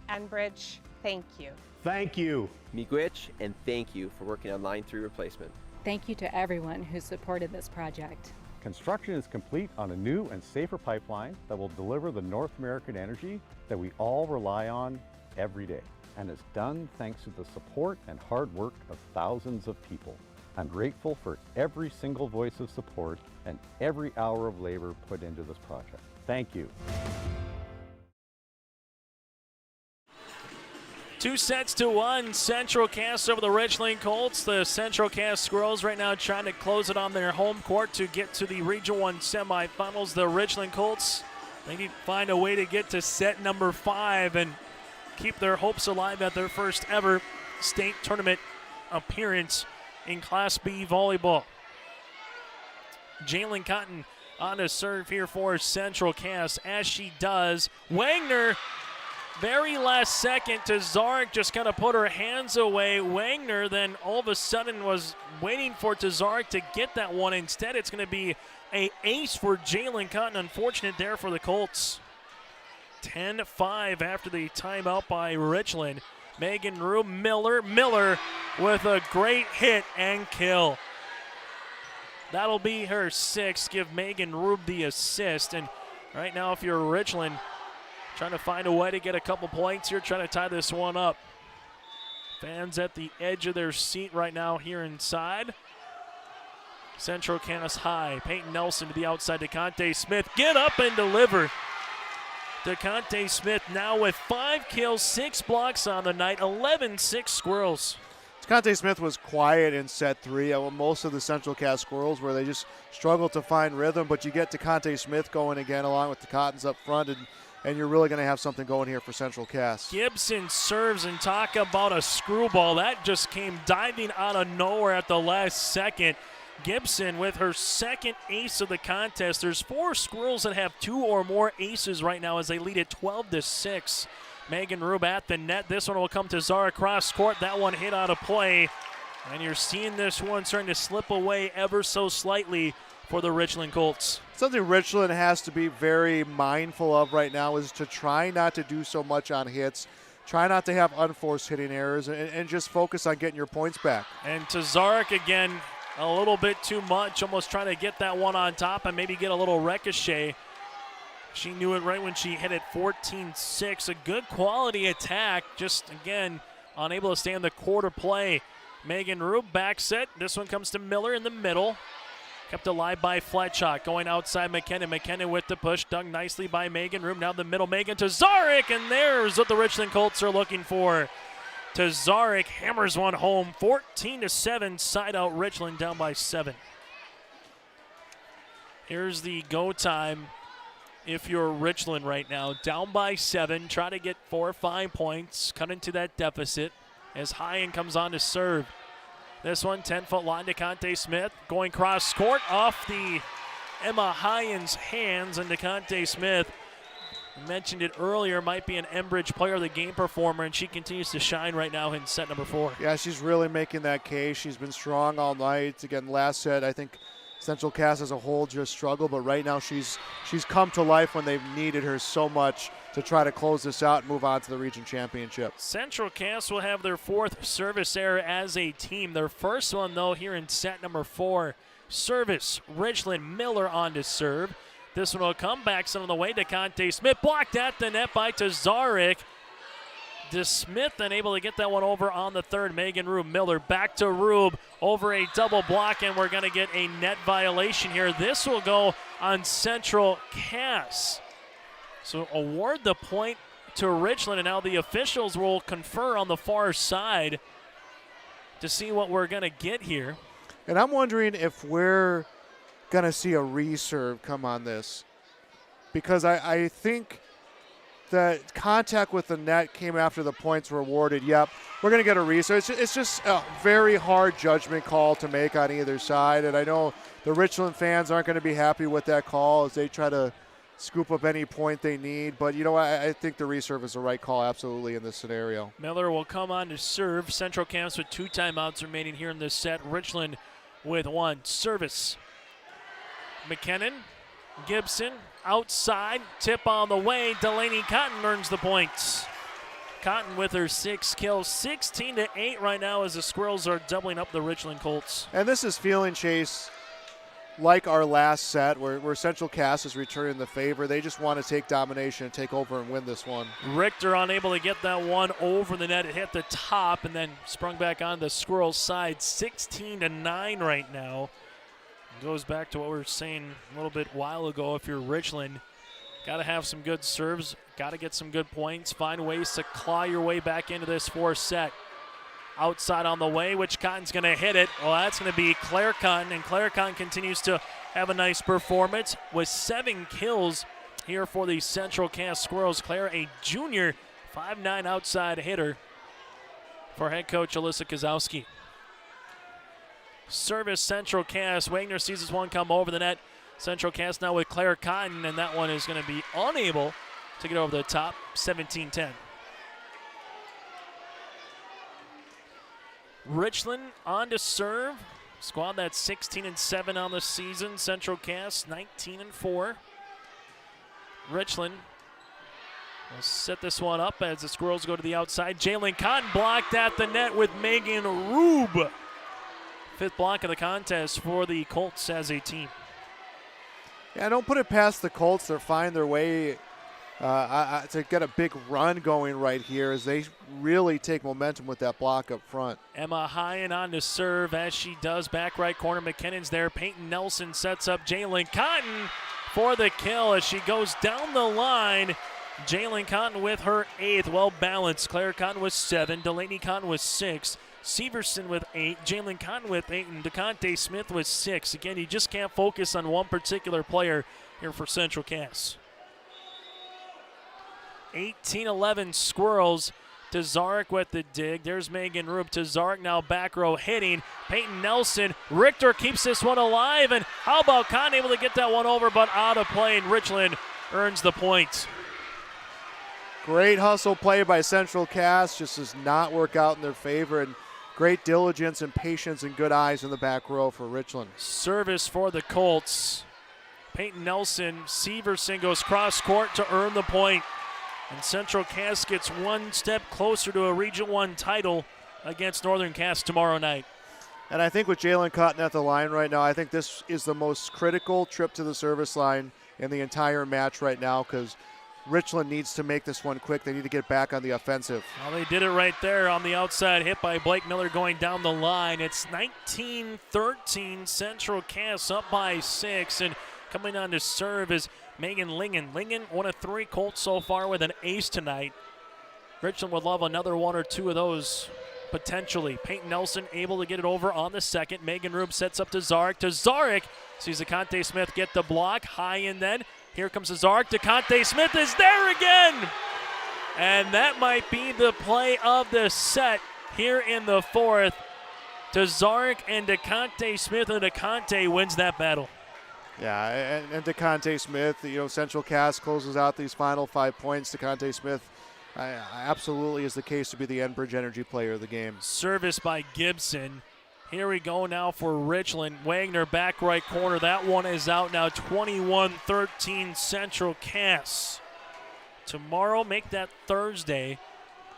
Enbridge, thank you. Thank you. Miigwech, and thank you for working on Line 3 replacement. Thank you to everyone who supported this project. Construction is complete on a new and safer pipeline that will deliver the North American energy that we all rely on every day. And it's done thanks to the support and hard work of thousands of people. I'm grateful for every single voice of support and every hour of labor put into this project. Thank you. 2-1, Central Cass over the Richland Colts. The Central Cass Squirrels right now trying to close it on their home court to get to the Region 1 semifinals. The Richland Colts, they need to find a way to get to set number 5 and keep their hopes alive at their first ever state tournament appearance in Class B volleyball. Jalen Cotton on to serve here for Central Cass. As she does, Wagner, very last second, Tazarek just kind of put her hands away. Wagner then all of a sudden was waiting for Tazarek to get that one. Instead, it's going to be an ace for Jalen Cotton. Unfortunate there for the Colts. 10-5 after the timeout by Richland. Megan Rube, Miller with a great hit and kill. That'll be her 6th. Give Megan Rube the assist. And right now, if you're Richland, trying to find a way to get a couple points here, trying to tie this one up. Fans at the edge of their seat right now here inside. Central Cass high. Peyton Nelson to the outside. DeConte Smith, get up and deliver. DeConte Smith now with 5 kills, 6 blocks on the night, 11-6 Squirrels. DeConte Smith was quiet in set 3. Most of the Central Cass Squirrels where they just struggled to find rhythm, but you get DeConte Smith going again along with the Cottons up front, and you're really going to have something going here for Central Cass. Gibson serves, and talk about a screwball. That just came diving out of nowhere at the last second. Gibson with her 2nd ace of the contest. There's 4 Squirrels that have 2 or more aces right now as they lead it 12-6. Megan Rube at the net. This one will come to Zara cross court. That one hit out of play. And you're seeing this one starting to slip away ever so slightly for the Richland Colts. Something Richland has to be very mindful of right now is to try not to do so much on hits. Try not to have unforced hitting errors and just focus on getting your points back. And Tazarek again, a little bit too much, almost trying to get that one on top and maybe get a little ricochet. She knew it right when she hit it 14-6. A good quality attack, just again, unable to stay in the quarter play. Megan Rube back set. This one comes to Miller in the middle. Kept alive by Fletchuk. Going outside McKinnon. McKinnon with the push. Dug nicely by Megan Rube. Now the middle. Megan Tazarek. And there's what the Richland Colts are looking for. Tazarek hammers one home. 14-7. Side out Richland down by 7. Here's the go time. If you're Richland right now, down by 7. Try to get 4 or 5 points. Cut into that deficit as Hyen comes on to serve. This one, 10-foot line to DeConte Smith. Going cross court off the Emma Hyen's hands. And DeConte Smith, I mentioned it earlier, might be an Enbridge Player of the Game performer, and she continues to shine right now in set number 4. Yeah, she's really making that case. She's been strong all night. Again, last set, I think Central Cass as a whole just struggled, but right now she's come to life when they've needed her so much to try to close this out and move on to the region championship. Central Cass will have their 4th service error as a team. Their first one, though, here in set number 4. Service, Richland Miller on to serve. This one will come back some of the way. DeConte Smith blocked at the net by Tazarek. DeSmith then able to get that one over on the third. Megan Rube Miller back to Rube over a double block, and we're going to get a net violation here. This will go on Central Cass. So award the point to Richland, and now the officials will confer on the far side to see what we're going to get here. And I'm wondering if we're going to see a reserve come on this, because I think that contact with the net came after the points were awarded. Yep, we're going to get a reserve. It's just a very hard judgment call to make on either side, and I know the Richland fans aren't going to be happy with that call as they try to scoop up any point they need. But, you know, I think the reserve is the right call absolutely in this scenario. Miller will come on to serve. Central Cass with 2 timeouts remaining here in this set. Richland with 1. Service. McKinnon, Gibson, outside, tip on the way. Delaney Cotton earns the points. Cotton with her 6 kills, 16-8 right now as the Squirrels are doubling up the Richland Colts. And this is feeling, Chase, like our last set where Central Cass is returning the favor. They just want to take domination and take over and win this one. Richter unable to get that one over the net. It hit the top and then sprung back on the Squirrels side. 16-9 right now. Goes back to what we were saying a little bit while ago. If you're Richland, got to have some good serves, got to get some good points, find ways to claw your way back into this 4th set. Outside on the way, which Cotton's going to hit it. Well, that's going to be Claire Cotton, and Claire Cotton continues to have a nice performance with 7 kills here for the Central Cass Squirrels. Claire, a junior, 5'9" outside hitter for head coach Alyssa Kozowski. Service Central Cass. Wagner sees this one come over the net. Central Cass now with Claire Cotton, and that one is going to be unable to get over the top. 17-10. Richland on to serve. Squad that's 16-7 on the season. Central Cass 19-4. Richland will set this one up as the Squirrels go to the outside. Jalen Cotton blocked at the net with Megan Rube. 5th block of the contest for the Colts as a team. Yeah, don't put it past the Colts to find their way to get a big run going right here as they really take momentum with that block up front. Emma Hyen on to serve as she does. Back right corner, McKinnon's there. Peyton Nelson sets up Jalen Cotton for the kill as she goes down the line. Jalen Cotton with her 8th. Well balanced. Claire Cotton with 7. Delaney Cotton with 6. Severson with 8, Jalen Cotton with 8, and DeConte Smith with 6. Again, you just can't focus on one particular player here for Central Cass. 18-11 Squirrels. Tazarek with the dig. There's Megan Rube. Tazarek now back row hitting. Peyton Nelson. Richter keeps this one alive, and how about Cotton able to get that one over, but out of play, and Richland earns the point. Great hustle play by Central Cass. Just does not work out in their favor, and great diligence and patience and good eyes in the back row for Richland. Service for the Colts. Peyton Nelson, Severson goes cross court to earn the point. And Central Cass gets one step closer to a Region 1 title against Northern Cass tomorrow night. And I think with Jalen Cotton at the line right now, I think this is the most critical trip to the service line in the entire match right now because Richland needs to make this one quick. They need to get back on the offensive. Well, they did it right there on the outside hit by Blake Miller going down the line. It's 19-13, Central Cass up by 6, and coming on to serve is Megan Lingen. Lingen, 1 of 3 Colts so far with an ace tonight. Richland would love another 1 or 2 of those potentially. Peyton Nelson able to get it over on the second. Megan Rube sets up to Zarek. Tazarek sees DeConte Smith get the block. High in then. Here comes Zarek. DeConte Smith is there again. And that might be the play of the set here in the 4th. Tazarek and DeConte Smith, and DeConte wins that battle. Yeah, and DeConte Smith, Central Cass closes out these final 5 points. DeConte Smith absolutely is the case to be the Enbridge Energy player of the game. Service by Gibson. Here we go now for Richland. Wagner back right corner. That one is out now. 21-13 Central Cass. Tomorrow, make that Thursday.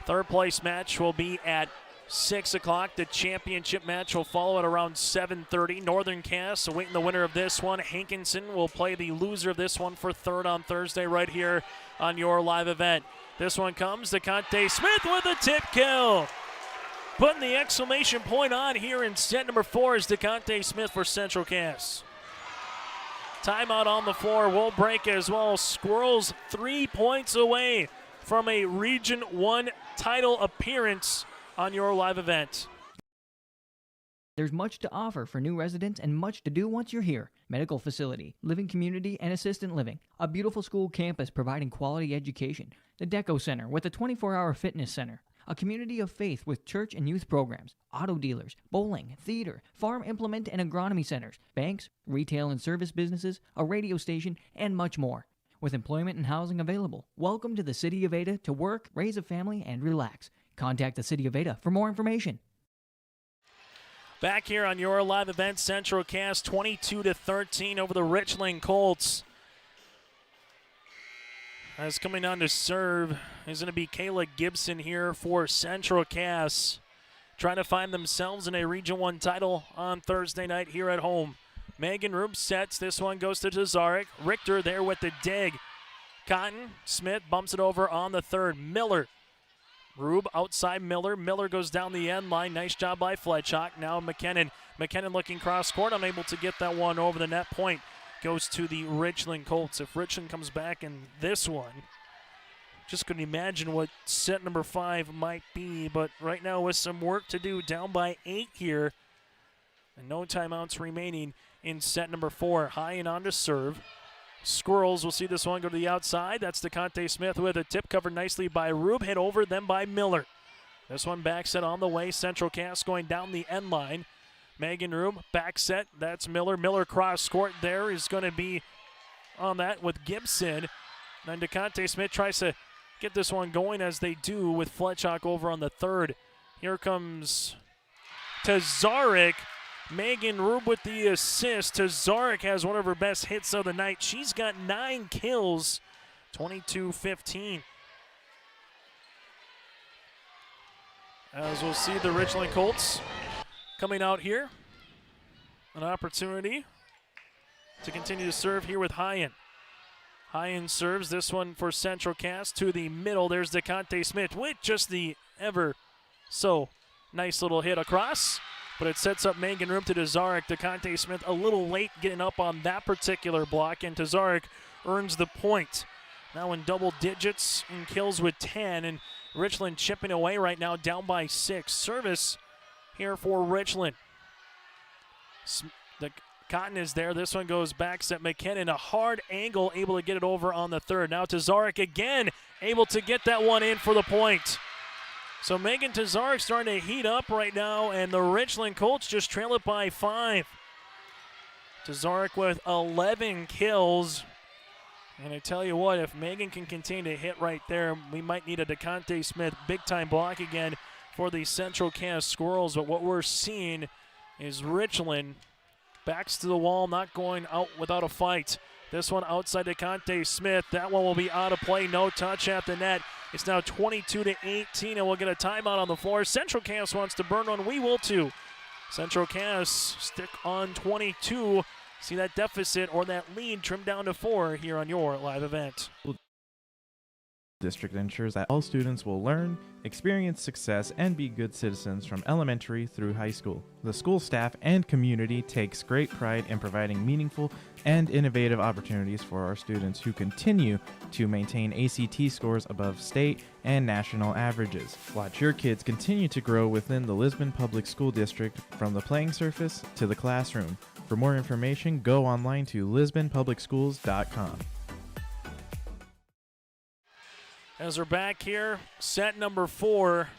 Third place match will be at 6 o'clock. The championship match will follow at around 7:30. Northern Cass awaiting the winner of this one. Hankinson will play the loser of this one for third on Thursday right here on your live event. This one comes to Conte Smith with a tip kill. Putting the exclamation point on here in set number 4 is DeConte Smith for Central Cass. Timeout on the floor will break as well. Squirrels 3 points away from a Region 1 title appearance on your live event. There's much to offer for new residents and much to do once you're here. Medical facility, living community, and assistant living. A beautiful school campus providing quality education. The Deco Center with a 24-hour fitness center. A community of faith with church and youth programs, auto dealers, bowling, theater, farm implement and agronomy centers, banks, retail and service businesses, a radio station, and much more. With employment and housing available, welcome to the City of Ada to work, raise a family, and relax. Contact the City of Ada for more information. Back here on your live event, Central Cass 22-13 over the Richland Colts. As coming on to serve is going to be Kayla Gibson here for Central Cass, trying to find themselves in a Region 1 title on Thursday night here at home. Megan Rube sets. This one goes to Tazarek. Richter there with the dig. Cotton. Smith bumps it over on the third. Miller. Rube outside Miller. Miller goes down the end line. Nice job by Fletchock. Now McKinnon. McKinnon looking cross court. Unable to get that one over the net. Point goes to the Richland Colts. If Richland comes back in this one, just couldn't imagine what set number 5 might be. But right now with some work to do, down by 8 here. And no timeouts remaining in set number 4. High and on to serve. Squirrels will see this one go to the outside. That's DeConte Smith with a tip covered nicely by Rube. Hit over then by Miller. This one back set on the way. Central Cass going down the end line. Megan Rube back set. That's Miller. Miller cross court there is going to be on that with Gibson. Then DeConte Smith tries to get this one going as they do with Fletchock over on the third. Here comes Tazarek. Megan Rube with the assist. Tazarek has one of her best hits of the night. She's got 9 kills, 22-15. As we'll see the Richland Colts coming out here. An opportunity to continue to serve here with Hyen. Hyen serves this one for Central Cass to the middle. There's DeConte Smith with just the ever so nice little hit across. But it sets up Megan Rube to Tazarek. DeConte Smith a little late getting up on that particular block, and Tazarek earns the point. Now in double digits in kills with 10, and Richland chipping away right now, down by 6. Service here for Richland. The Cotton is there. This one goes back, set McKinnon. A hard angle, able to get it over on the third. Now Tazarek again, able to get that one in for the point. So Megan Tazarek starting to heat up right now, and the Richland Colts just trail it by 5. Tazarek with 11 kills. And I tell you what, if Megan can continue to hit right there, we might need a DeConte Smith big-time block again for the Central Cass Squirrels. But what we're seeing is Richland backs to the wall, not going out without a fight. This one outside DeConte Smith. That one will be out of play. No touch at the net. It's now 22-18, and we'll get a timeout on the floor. Central Cass wants to burn one. We will too. Central Cass stick on 22. See that deficit or that lead trimmed down to 4 here on your live event. District ensures that all students will learn, experience success, and be good citizens from elementary through high school. The school staff and community takes great pride in providing meaningful and innovative opportunities for our students who continue to maintain ACT scores above state and national averages. Watch your kids continue to grow within the Lisbon Public School District from the playing surface to the classroom. For more information, go online to lisbonpublicschools.com. As we're back here, set number 4,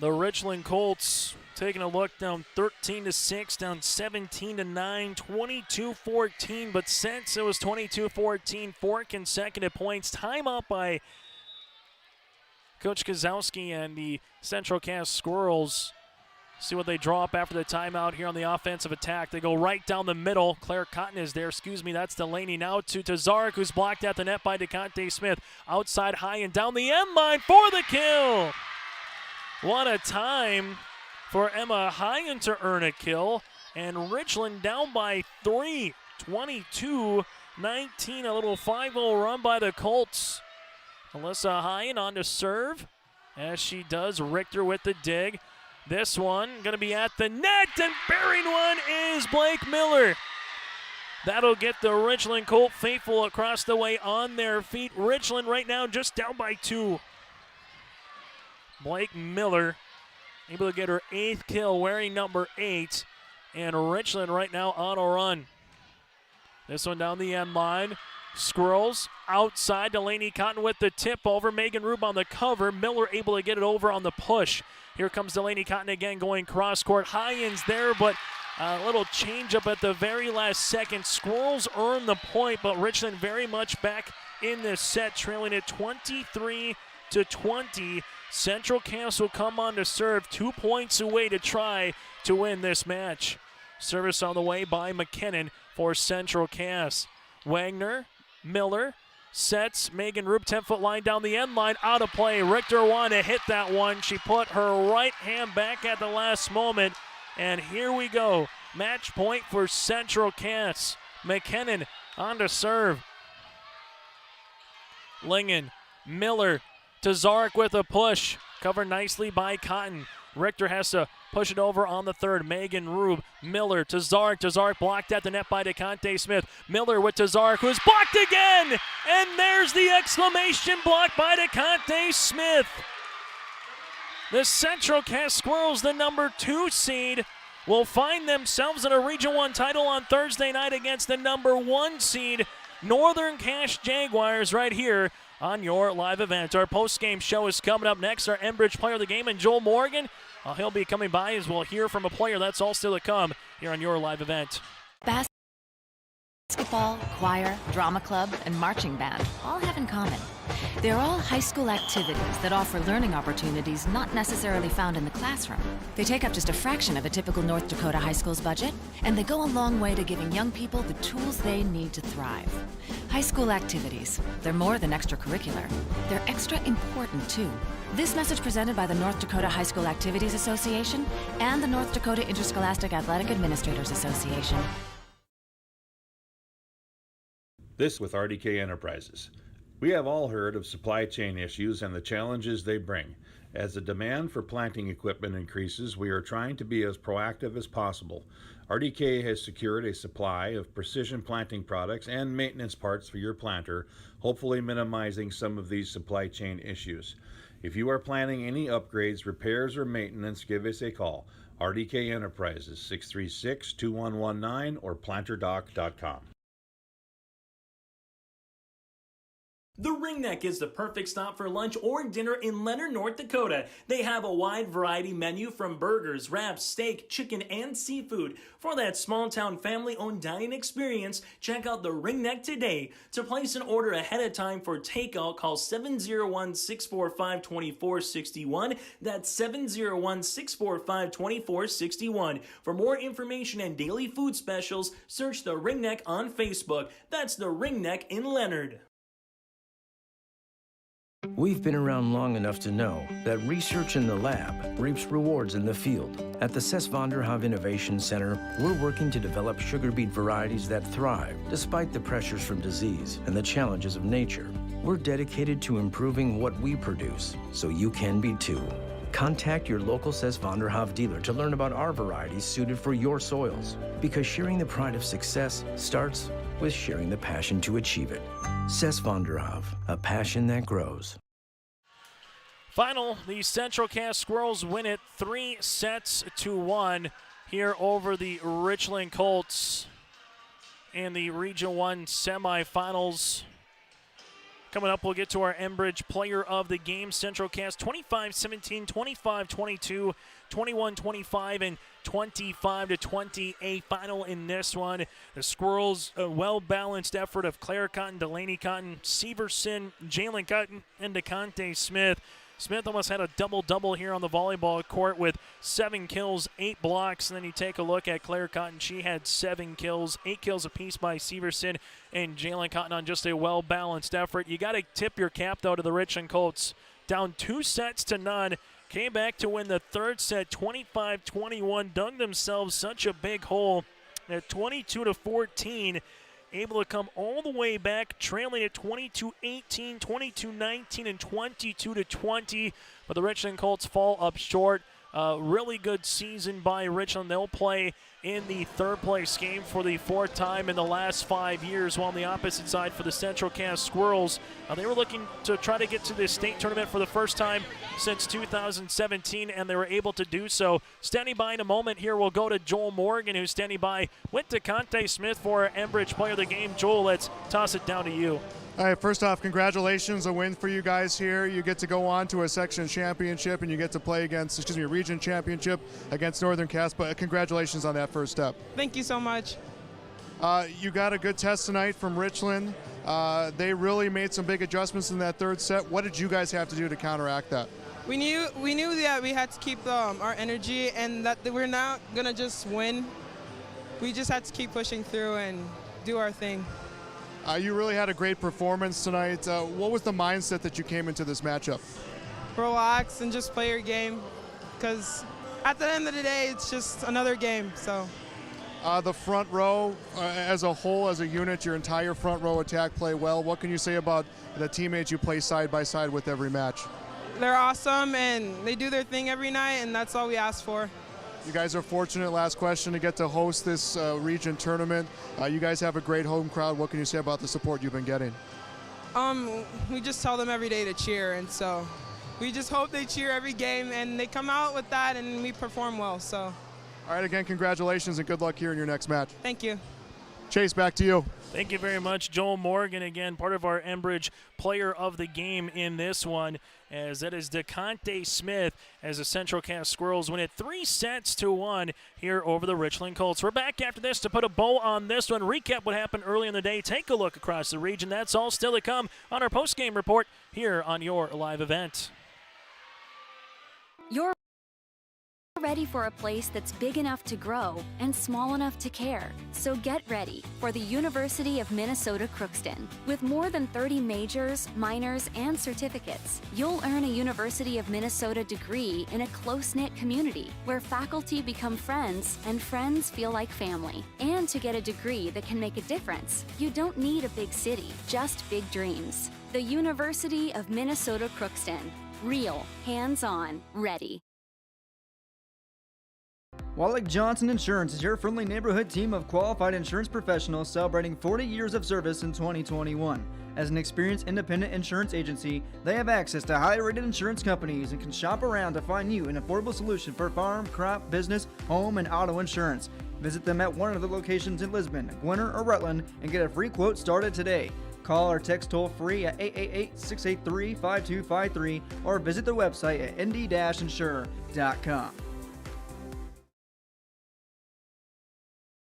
the Richland Colts taking a look, down 13-6, down 17-9, 22-14. But since it was 22-14, 4 consecutive points, timeout by Coach Kozowski and the Central Cass Squirrels. See what they draw up after the timeout here on the offensive attack. They go right down the middle. Claire Cotton is there. That's Delaney now to Tazarek, who's blocked at the net by DeConte Smith. Outside high and down the end line for the kill. What a time for Emma Highen to earn a kill. And Richland down by 3, 22-19. A little 5-0 run by the Colts. Alyssa Highen on to serve. As she does, Richter with the dig. This one going to be at the net, and bearing one is Blake Miller. That'll get the Richland Colt faithful across the way on their feet. Richland right now just down by 2. Blake Miller able to get her 8th kill wearing number 8, and Richland right now on a run. This one down the end line. Squirrels outside. Delaney Cotton with the tip over. Megan Rube on the cover. Miller able to get it over on the push. Here comes Delaney Cotton again going cross court. Highen's there, but a little change up at the very last second. Squirrels earn the point, but Richland very much back in this set, trailing it 23-20. Central Cass will come on to serve, 2 points away to try to win this match. Service on the way by McKinnon for Central Cass. Wagner, Miller, sets Megan Rube, 10-foot line down the end line, out of play. Richter wanted to hit that one. She put her right hand back at the last moment, and here we go. Match point for Central Cass. McKinnon on to serve. Lingen, Miller, Tazarek with a push. Covered nicely by Cotton. Richter has to push it over on the third. Megan Rube, Miller, Tazarek. Tazarek blocked at the net by DeConte Smith. Miller with Tazarek, who's blocked again! And there's the exclamation block by DeConte Smith. The Central Cass Squirrels, the number 2 seed, will find themselves in a Region 1 title on Thursday night against the number 1 seed, Northern Cache Jaguars, right here on your live event. Our post-game show is coming up next. Our Enbridge player of the game, and Joel Morgan, he'll be coming by as we'll hear from a player. That's all still to come here on your live event. Basketball, choir, drama club, and marching band all have in common. They're all high school activities that offer learning opportunities not necessarily found in the classroom. They take up just a fraction of a typical North Dakota high school's budget, and they go a long way to giving young people the tools they need to thrive. High school activities, they're more than extracurricular. They're extra important, too. This message presented by the North Dakota High School Activities Association and the North Dakota Interscholastic Athletic Administrators Association. This with RDK Enterprises. We have all heard of supply chain issues and the challenges they bring. As the demand for planting equipment increases, we are trying to be as proactive as possible. RDK has secured a supply of precision planting products and maintenance parts for your planter, hopefully minimizing some of these supply chain issues. If you are planning any upgrades, repairs, or maintenance, give us a call. RDK Enterprises, 636-2119 or planterdoc.com. The Ringneck is the perfect stop for lunch or dinner in Leonard, North Dakota. They have a wide variety menu from burgers, wraps, steak, chicken, and seafood. For that small-town family-owned dining experience, check out the Ringneck today. To place an order ahead of time for takeout, call 701-645-2461. That's 701-645-2461. For more information and daily food specials, search the Ringneck on Facebook. That's the Ringneck in Leonard. We've been around long enough to know that research in the lab reaps rewards in the field. At the Ses van der Haaf Innovation Center, we're working to develop sugar beet varieties that thrive despite the pressures from disease and the challenges of nature. We're dedicated to improving what we produce, so you can be too. Contact your local Ses van der Haaf dealer to learn about our varieties suited for your soils, because sharing the pride of success starts with sharing the passion to achieve it. Ses van der Haaf, a passion that grows. Final, the Central Cass Squirrels win it 3-1 here over the Richland Colts in the Region 1 semifinals. Coming up, we'll get to our Enbridge player of the game. Central Cass 25-17, 25-22, 21-25, and 25-28 final in this one. The Squirrels, a well-balanced effort of Claire Cotton, Delaney Cotton, Severson, Jalen Cotton, and DeConte Smith. Smith almost had a double-double here on the volleyball court with 7 kills, 8 blocks. And then you take a look at Claire Cotton. She had 7 kills, 8 kills apiece by Severson and Jalen Cotton on just a well-balanced effort. You got to tip your cap, though, to the Richland Colts. Down 2-0. Came back to win the third set, 25-21. Dug themselves such a big hole at 22-14. Able to come all the way back, trailing at 22-18, 22-19, and 22-20. But the Richland Colts fall up short. Really good season by Richland. They'll play in the third-place game for the 4th time in the last 5 years, while on the opposite side for the Central Cass Squirrels, they were looking to try to get to the state tournament for the first time since 2017, and they were able to do so. Standing by in a moment here, we'll go to Joel Morgan, who's standing by with DeConte Smith for Enbridge Player of the Game. Joel, let's toss it down to you. All right, first off, congratulations, a win for you guys here. You get to go on to a section championship and you get to play against, a region championship against Northern Cass, but congratulations on that first step. Thank you so much. You got a good test tonight from Richland. They really made some big adjustments in that third set. What did you guys have to do to counteract that? We knew that we had to keep our energy and that we're not going to just win. We just had to keep pushing through and do our thing. You really had a great performance tonight. What was the mindset that you came into this matchup? Relax and just play your game, because at the end of the day, it's just another game. So. The front row, as a whole, as a unit, your entire front row attack play well. What can you say about the teammates you play side by side with every match? They're awesome, and they do their thing every night, and that's all we ask for. You guys are fortunate, last question, to get to host this region tournament. You guys have a great home crowd. What can you say about the support you've been getting? We just tell them every day to cheer, and so we just hope they cheer every game, and they come out with that, and we perform well. So. All right, again, congratulations and good luck here in your next match. Thank you. Chase, back to you. Thank you very much, Joel Morgan, again, part of our Enbridge Player of the Game in this one, as that is DeConte Smith, as the Central Cass Squirrels win it 3-1 here over the Richland Colts. We're back after this to put a bow on this one, recap what happened early in the day, take a look across the region. That's all still to come on our post-game report here on your live event. You're ready for a place that's big enough to grow and small enough to care. So get ready for the University of Minnesota Crookston. With more than 30 majors, minors, and certificates, you'll earn a University of Minnesota degree in a close-knit community where faculty become friends and friends feel like family. And to get a degree that can make a difference, you don't need a big city, just big dreams. The University of Minnesota Crookston. Real, hands-on, ready. Wallach Johnson Insurance is your friendly neighborhood team of qualified insurance professionals celebrating 40 years of service in 2021. As an experienced independent insurance agency, they have access to highly rated insurance companies and can shop around to find you an affordable solution for farm, crop, business, home, and auto insurance. Visit them at one of the locations in Lisbon, Gwinnett, or Rutland and get a free quote started today. Call or text toll-free at 888-683-5253 or visit their website at nd-insurer.com.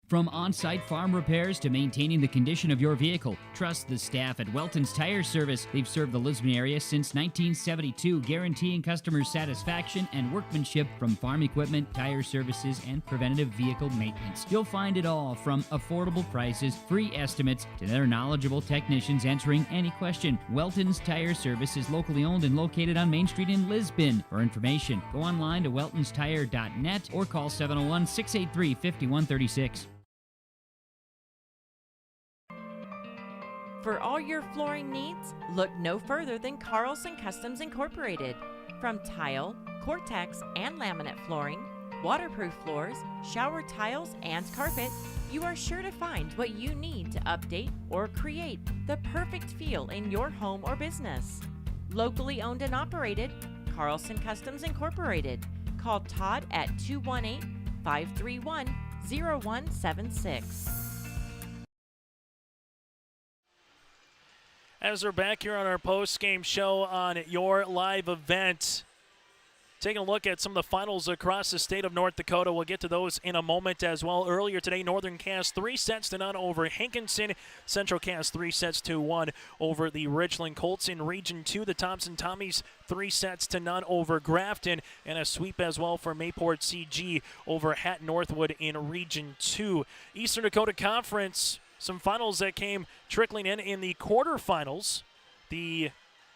From on-site farm repairs to maintaining the condition of your vehicle, trust the staff at Welton's Tire Service. They've served the Lisbon area since 1972, guaranteeing customer satisfaction and workmanship from farm equipment, tire services, and preventative vehicle maintenance. You'll find it all from affordable prices, free estimates, to their knowledgeable technicians answering any question. Welton's Tire Service is locally owned and located on Main Street in Lisbon. For information, go online to weltonstire.net or call 701-683-5136. For all your flooring needs, look no further than Carlson Customs Incorporated. From tile, Cortex, and laminate flooring, waterproof floors, shower tiles, and carpet, you are sure to find what you need to update or create the perfect feel in your home or business. Locally owned and operated, Carlson Customs Incorporated. Call Todd at 218-531-0176. As we're back here on our post-game show on your live event, Taking a look at some of the finals across the state of North Dakota. We'll get to those in a moment as well. Earlier today, Northern Cass 3-0 over Hankinson. Central Cass 3-1 over the Richland Colts. In Region 2, the Thompson Tommies 3-0 over Grafton, and a sweep as well for Mayport CG over Hat Northwood in Region 2. Eastern Dakota Conference, some finals that came trickling in the quarterfinals. The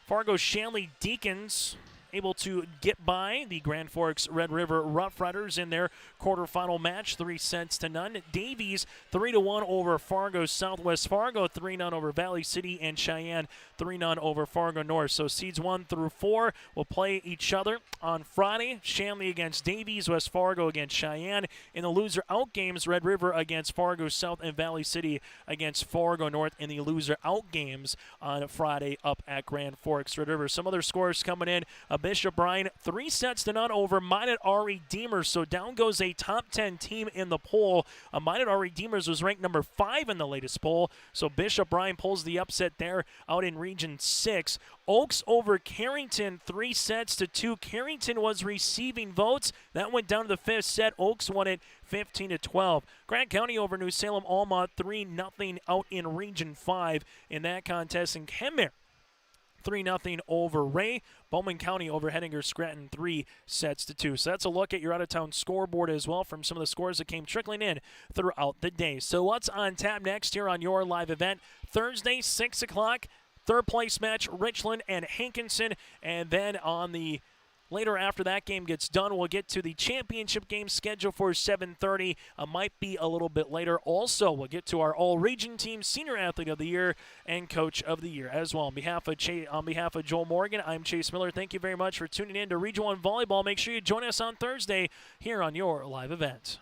Fargo Shanley Deacons able to get by the Grand Forks Red River Rough Riders in their quarterfinal match, 3-0. Davies 3-1 over Fargo Southwest. Fargo 3-0 over Valley City, and Cheyenne 3-0 over Fargo North. So seeds 1 through 4 will play each other on Friday. Shanley against Davies, West Fargo against Cheyenne. In the loser out games, Red River against Fargo South, and Valley City against Fargo North in the loser out games on Friday up at Grand Forks Red River. Some other scores coming in. Bishop Bryan 3-0 over Minot Redeemers. So down goes a top 10 team in the poll. Minot Redeemers was ranked number 5 in the latest poll. So Bishop Bryan pulls the upset there out in Region 6. Oaks over Carrington 3-2. Carrington was receiving votes. That went down to the 5th set. Oaks won it 15-12. Grant County over New Salem Alma 3-0 out in Region 5 in that contest. And Kenmare 3-0 over Ray. Bowman County over Hettinger Scranton 3-2. So that's a look at your out-of-town scoreboard as well from some of the scores that came trickling in throughout the day. So what's on tap next here on your live event? Thursday, 6 o'clock, third place match, Richland and Hankinson. And then on the later after that game gets done, we'll get to the championship game scheduled for 7:30. Might be a little bit later. Also, we'll get to our all-region team, Senior Athlete of the Year, and Coach of the Year as well. On behalf of Joel Morgan, I'm Chase Miller. Thank you very much for tuning in to Region 1 Volleyball. Make sure you join us on Thursday here on your live event.